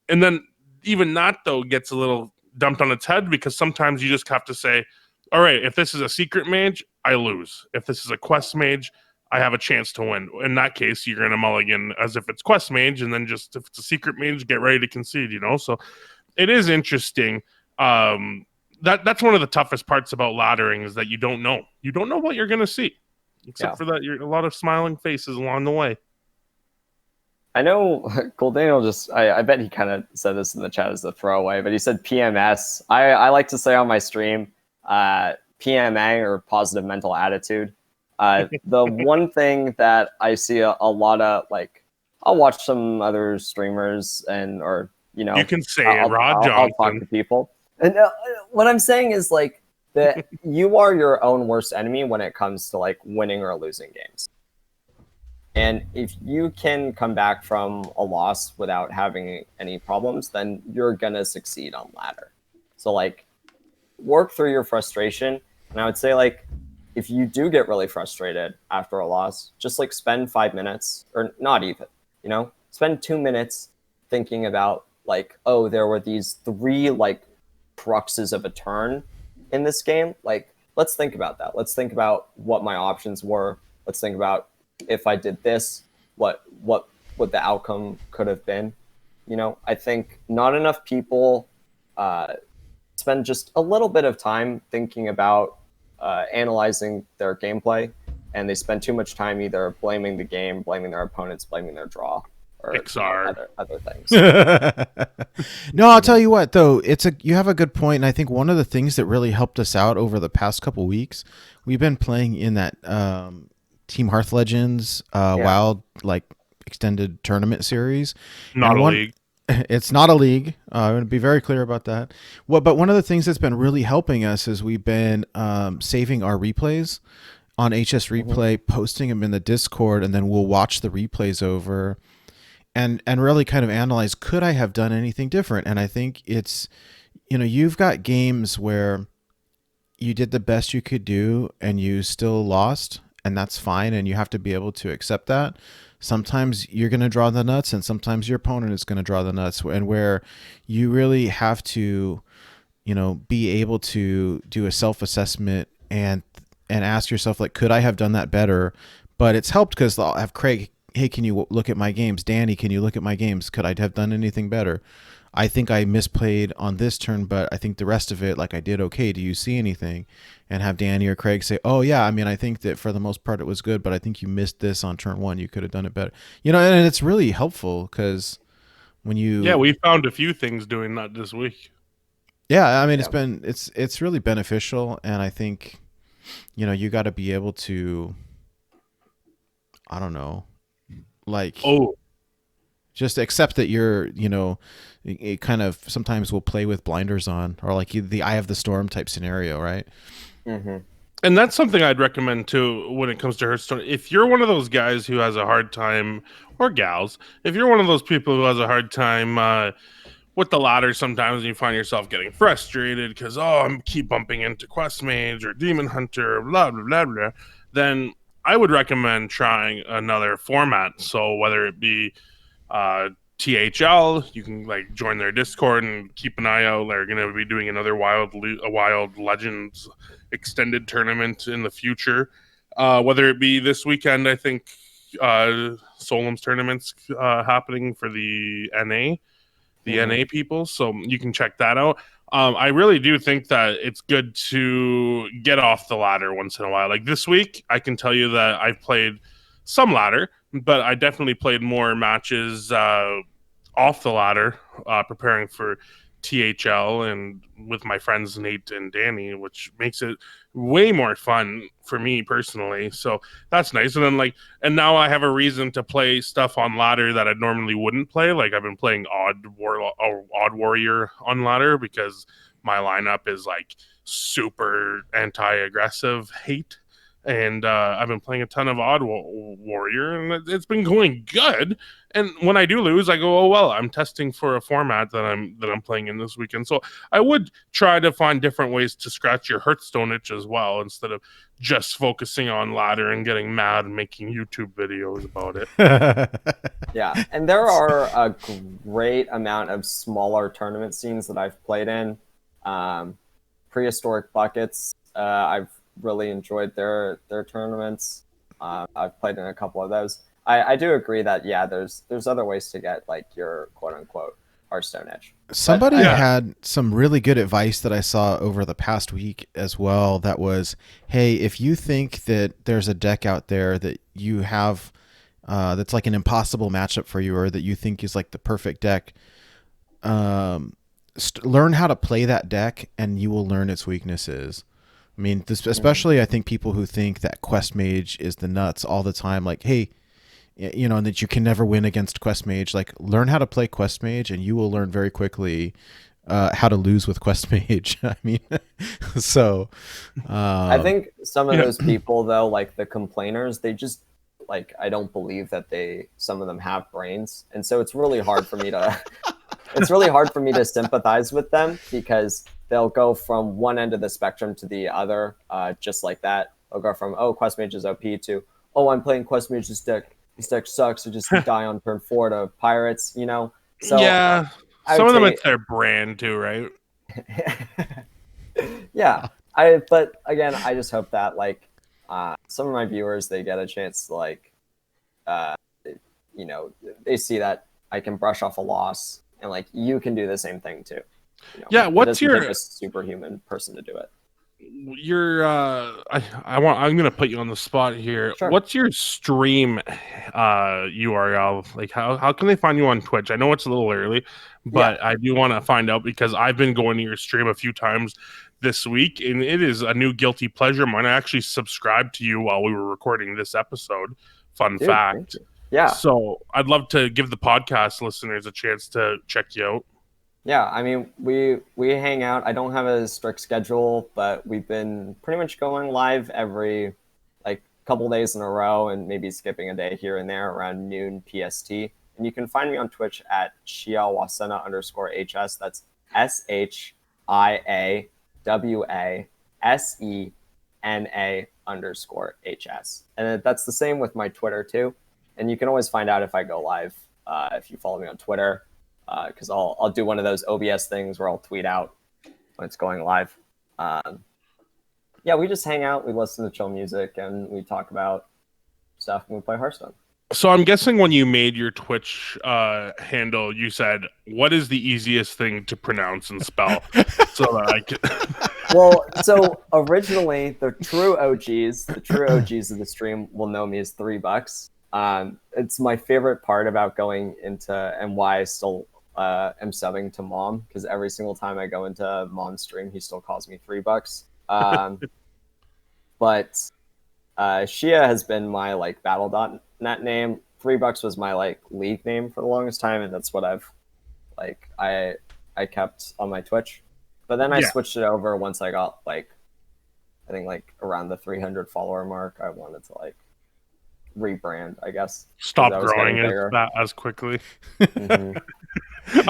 And then even that, though, gets a little dumped on its head, because sometimes you just have to say, all right, if this is a secret mage, I lose. If this is a quest mage, I have a chance to win. In that case, you're going to mulligan as if it's quest mage, and then just if it's a secret mage, get ready to concede, So it is interesting. That's one of the toughest parts about laddering, is that you don't know. You don't know what you're going to see. Except for that, you're a lot of smiling faces along the way. I know Goldaniel I bet he kind of said this in the chat as a throwaway, but he said PMS. I like to say on my stream, PMA, or positive mental attitude. The one thing that I see a lot of, like, I'll watch some other streamers or you can say Rod Johnson. I'll talk to people. And what I'm saying is like that you are your own worst enemy when it comes to like winning or losing games. And if you can come back from a loss without having any problems, then you're going to succeed on ladder. So like work through your frustration. And I would say like, if you do get really frustrated after a loss, just like spend 5 minutes, or not even, spend 2 minutes thinking about like, oh, there were these 3 like cruxes of a turn in this game. Like let's think about that. Let's think about what my options were. Let's think about if I did this, what the outcome could have been. I think not enough people spend just a little bit of time thinking about analyzing their gameplay, and they spend too much time either blaming the game, blaming their opponents, blaming their draw, or Pixar. other things. No, I'll tell you what though, you have a good point, and I think one of the things that really helped us out over the past couple weeks, we've been playing in that Team Hearth Legends Wild like extended tournament series. Not a league. It's not a league. I want to be very clear about that. But one of the things that's been really helping us is we've been saving our replays on HS Replay, posting them in the Discord, and then we'll watch the replays over and really kind of analyze, could I have done anything different? And I think it's, you've got games where you did the best you could do and you still lost, and that's fine, and you have to be able to accept that. Sometimes you're going to draw the nuts, and sometimes your opponent is going to draw the nuts, and where you really have to, be able to do a self-assessment and ask yourself, like, could I have done that better? But it's helped because I'll have Craig, hey, can you look at my games? Danny, can you look at my games? Could I have done anything better? I think I misplayed on this turn, but I think the rest of it, like, I did okay. Do you see anything? And have Danny or Craig say, oh, yeah, I mean, I think that for the most part it was good, but I think you missed this on turn one. You could have done it better. And it's really helpful because when you... Yeah, we found a few things doing that this week. Yeah, I mean, it's really beneficial, and I think, you got to be able to, I don't know, like... just accept that you're, it kind of sometimes will play with blinders on, or like the eye of the storm type scenario, right? Mm-hmm. And that's something I'd recommend too when it comes to Hearthstone. If you're one of those guys who has a hard time, or gals, if you're one of those people who has a hard time with the ladder sometimes, and you find yourself getting frustrated because, I keep bumping into Quest Mage or Demon Hunter, blah, blah, blah, blah, then I would recommend trying another format. So whether it be THL, you can like join their Discord and keep an eye out. They're going to be doing another Wild Legends extended tournament in the future. Whether it be this weekend, I think Solemn's tournament's happening for the NA people, so you can check that out. I really do think that it's good to get off the ladder once in a while. Like this week, I can tell you that I've played some ladder, but I definitely played more matches off the ladder, preparing for THL and with my friends Nate and Danny, which makes it way more fun for me personally. So that's nice. And then and now I have a reason to play stuff on ladder that I normally wouldn't play. Like I've been playing Odd Warrior on ladder because my lineup is like super anti-aggressive hate. And I've been playing a ton of Odd Warrior, and it's been going good. And when I do lose, I go, oh well, I'm testing for a format that I'm playing in this weekend. So I would try to find different ways to scratch your Hearthstone itch as well, instead of just focusing on ladder and getting mad and making YouTube videos about it. Yeah, and there are a great amount of smaller tournament scenes that I've played in. Prehistoric Buckets, I've really enjoyed their tournaments. I've played in a couple of those. I do agree that there's other ways to get like your quote unquote Hearthstone edge. Somebody had some really good advice that I saw over the past week as well. That was, hey, if you think that there's a deck out there that you have that's like an impossible matchup for you, or that you think is like the perfect deck, learn how to play that deck, and you will learn its weaknesses. I mean, especially I think people who think that Quest Mage is the nuts all the time, like, hey, and that you can never win against Quest Mage. Like, learn how to play Quest Mage, and you will learn very quickly how to lose with Quest Mage. I mean, so I think some of those people, though, like the complainers, they just like, I don't believe that some of them have brains, and so it's really hard for me to sympathize with them, because they'll go from one end of the spectrum to the other, just like that. They'll go from, oh, Quest Mage is OP to, oh, I'm playing Quest Mage's deck. This deck sucks. I just die on turn 4 to Pirates, So yeah, some of them, it's their brand too, right? Yeah, But again, I just hope that like some of my viewers, they get a chance to like, uh, you know, they see that I can brush off a loss, and like you can do the same thing too. You know, Yeah, it what's doesn't take your a superhuman person to do it. I'm gonna put you on the spot here. Sure. What's your stream URL? Like how can they find you on Twitch? I know it's a little early, but I do want to find out because I've been going to your stream a few times this week, and it is a new guilty pleasure of mine. I actually subscribed to you while we were recording this episode. Fun Dude, fact. Yeah. So I'd love to give the podcast listeners a chance to check you out. Yeah, I mean, we hang out. I don't have a strict schedule, but we've been pretty much going live every like couple days in a row, and maybe skipping a day here and there around noon PST. And you can find me on Twitch at Shia_HS. That's SHIAWASENA_HS. And that's the same with my Twitter too. And you can always find out if I go live if you follow me on Twitter. Because I'll do one of those OBS things where I'll tweet out when it's going live. Yeah, we just hang out, we listen to chill music, and we talk about stuff, and we play Hearthstone. So I'm guessing when you made your Twitch handle, you said, "What is the easiest thing to pronounce and spell?" So that I could. Well, so originally the true OGs of the stream will know me as $3. It's my favorite part about going into and why I still am subbing to Mom, because every single time I go into Mom's stream, he still calls me $3. But Shia has been my like battle.net name. $3 was my like league name for the longest time, and that's what I've like I kept on my Twitch. But then I switched it over once I got like I think like around the 300 follower mark. I wanted to like rebrand, I guess. Stop growing as quickly. Mm-hmm.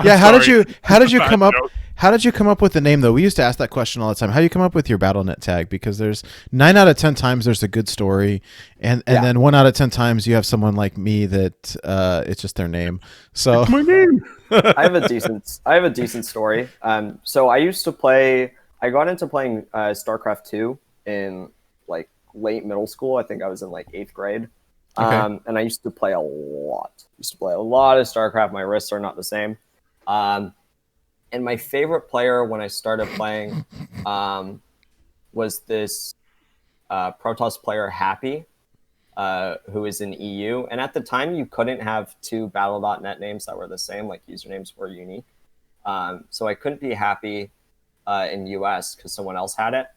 Yeah, how did you come up? How did you come up with the name though? We used to ask that question all the time. How do you come up with your BattleNet tag? Because there's 9 out of 10 times there's a good story, and then 1 out of 10 times you have someone like me that it's just their name. So my name. I have a decent story. So I used to play. I got into playing StarCraft 2 in like late middle school. I think I was in like 8th grade. Okay. And I used to play a lot. of StarCraft. My wrists are not the same. And my favorite player when I started playing was this Protoss player, Happy, who is in EU. And at the time, you couldn't have 2 Battle.net names that were the same. Like, usernames were unique. So I couldn't be Happy in US because someone else had it.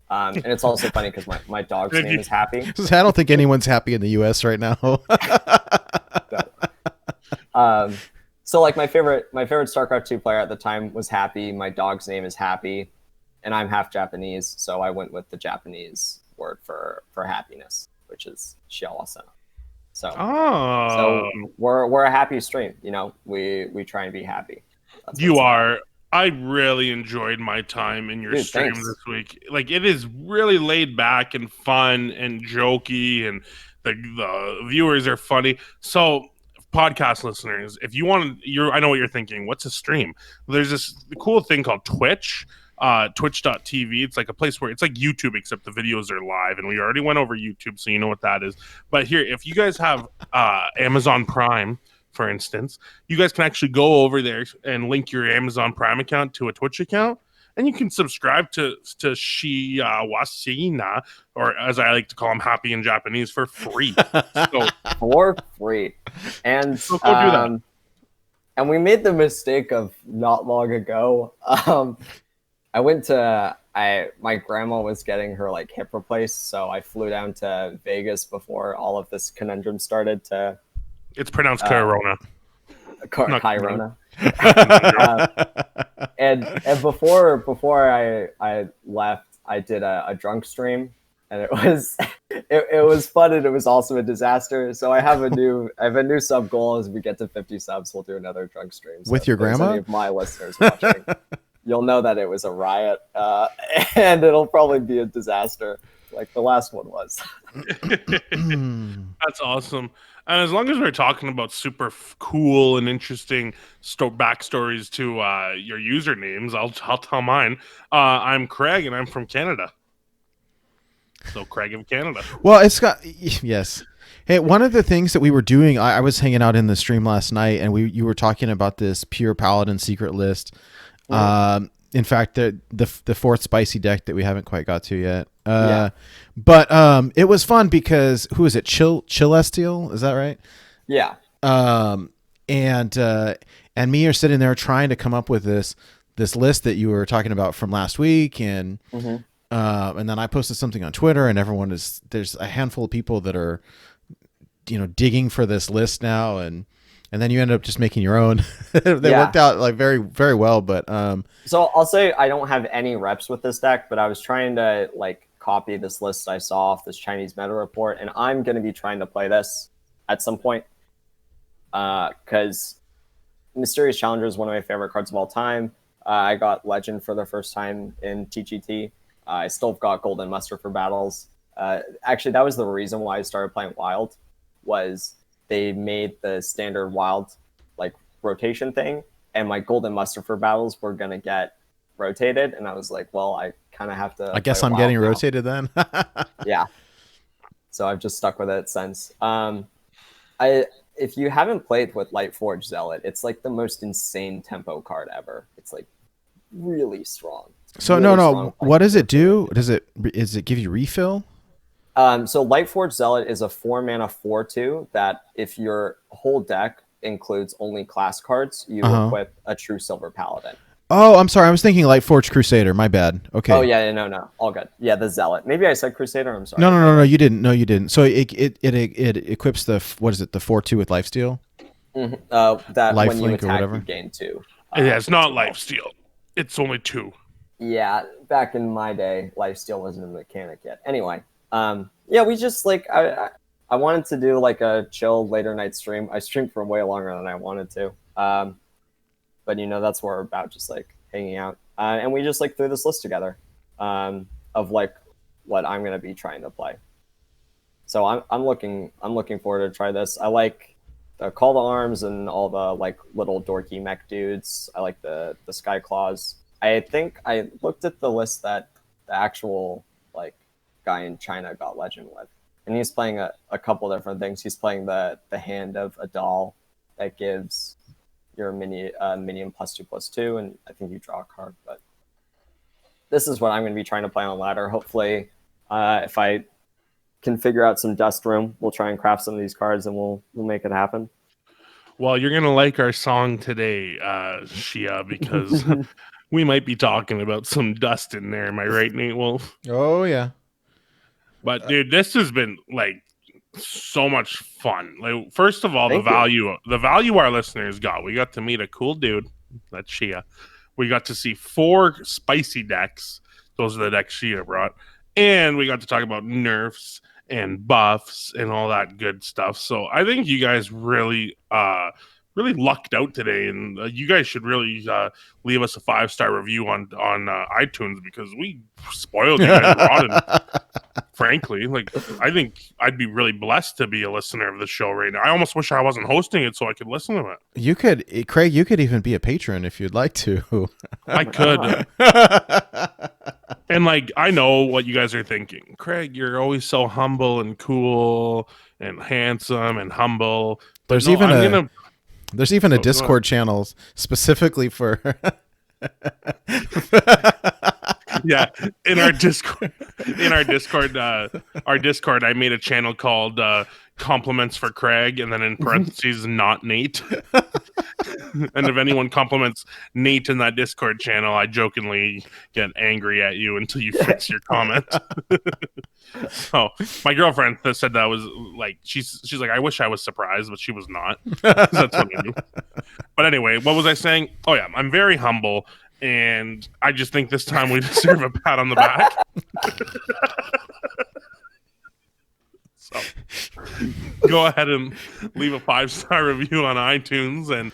And it's also funny because my dog's name is Happy. I don't think anyone's happy in the US right now. So like my favorite StarCraft 2 player at the time was Happy. My dog's name is Happy, and I'm half Japanese, so I went with the Japanese word for happiness, which is Shiawasena. So we're a happy stream, you know. We try and be happy. You are. I really enjoyed my time in your stream thanks. this week. Like, it is really laid back and fun and jokey, and the viewers are funny. So, podcast listeners, if you want to, I know what you're thinking. What's a stream? There's this cool thing called Twitch. Twitch.tv. It's like a place where it's like YouTube, except the videos are live, and we already went over YouTube, so you know what that is. But here, if you guys have Amazon Prime, for instance, you guys can actually go over there and link your Amazon Prime account to a Twitch account, and you can subscribe to Shiawasena, or as I like to call him, Happy in Japanese, for free. So, for free. And so go do that. And we made the mistake of not long ago. I went to my grandma was getting her like hip replaced, so I flew down to Vegas before all of this conundrum started to. It's pronounced Corona. Corona. And before I left, I did a drunk stream, and it was it was fun, and it was also a disaster. So I have a new sub goal. As we get to 50 subs, we'll do another drunk stream. So with your grandma? Any of my listeners watching, you'll know that it was a riot, and it'll probably be a disaster like the last one was. That's awesome. And as long as we're talking about super cool and interesting backstories to your usernames, I'll tell mine. I'm Craig, and I'm from Canada. So Craig of Canada. Well, it's got yes. Hey, one of the things that we were doing, I was hanging out in the stream last night, and you were talking about this pure paladin secret list. In fact, the fourth spicy deck that we haven't quite got to yet. But it was fun because who is it? Chillestial, is that right? Yeah. And me are sitting there trying to come up with this list that you were talking about from last week, and then I posted something on Twitter, and there's a handful of people that are, digging for this list now, and then you end up just making your own. They worked out like very, very well. But so I'll say I don't have any reps with this deck, but I was trying to like copy this list I saw off this Chinese meta report, and I'm going to be trying to play this at some point because Mysterious Challenger is one of my favorite cards of all time. I got Legend for the first time in TGT. I still have got Golden Muster for battles. Actually, that was the reason why I started playing Wild. Was they made the standard Wild like rotation thing, and my Golden Muster for battles were gonna get rotated, and I was like, well, I kind of have to. I guess I'm getting rotated then. Yeah. So I've just stuck with it since. If you haven't played with Lightforge Zealot, it's like the most insane tempo card ever. It's like really strong. So really no. What does it do? Does it give you refill? So Lightforge Zealot is a 4-mana 4/2 that if your whole deck includes only class cards, you equip a true Silver Paladin. Oh, I'm sorry. I was thinking Lightforge Crusader. My bad. Okay. Oh yeah, no, all good. Yeah, the Zealot. Maybe I said Crusader. I'm sorry. No. You didn't. No, you didn't. So it equips the what is it? The 4/2 with Lifesteal. That Life when you Link or attack, whatever. you gain 2. Yeah, it's not Lifesteal. It's only 2. Yeah, back in my day, Lifesteal wasn't a mechanic yet. Anyway. We just like I wanted to do like a chill later night stream. I streamed for way longer than I wanted to. But that's what we're about, just like hanging out. And we just like threw this list together of like what I'm gonna be trying to play. So I'm looking forward to try this. I like the Call to Arms and all the like little dorky mech dudes. I like the Sky Claws. I think I looked at the list that the actual like guy in China got Legend with, and he's playing a couple different things. He's playing the hand of a doll that gives your minion +2/+2, and I think you draw a card. But this is what I'm going to be trying to play on ladder. Hopefully, if I can figure out some dust room, we'll try and craft some of these cards, and we'll make it happen. Well, you're gonna like our song today, Shia, because we might be talking about some dust in there. Am I right, Nate Wolf? Oh yeah. But dude, this has been like so much fun. Like, first of all, the value our listeners got. We got to meet a cool dude. That's Shia. We got to see 4 spicy decks. Those are the decks Shia brought. And we got to talk about nerfs and buffs and all that good stuff. So I think you guys really lucked out today, and you guys should really leave us a 5-star review on iTunes, because we spoiled you guys rotten. Frankly, like, I think I'd be really blessed to be a listener of the show right now. I almost wish I wasn't hosting it so I could listen to it. You could, Craig. You could even be a patron if you'd like to. I could. And like, I know what you guys are thinking. Craig, you're always so humble and cool and handsome and humble. But There's even a Discord channel specifically for. Yeah, in our Discord, I made a channel called "Compliments for Craig," and then in parentheses, "not Nate." And if anyone compliments Nate in that Discord channel, I jokingly get angry at you until you fix your comment. So my girlfriend said that was like, she's like, I wish I was surprised, but she was not. That's what I do. But anyway, what was I saying? Oh yeah, I'm very humble, and I just think this time we deserve a pat on the back. So go ahead and leave a 5-star review on iTunes and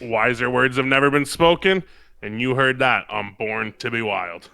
Wiser words have never been spoken, and you heard that on Born to Be Wild.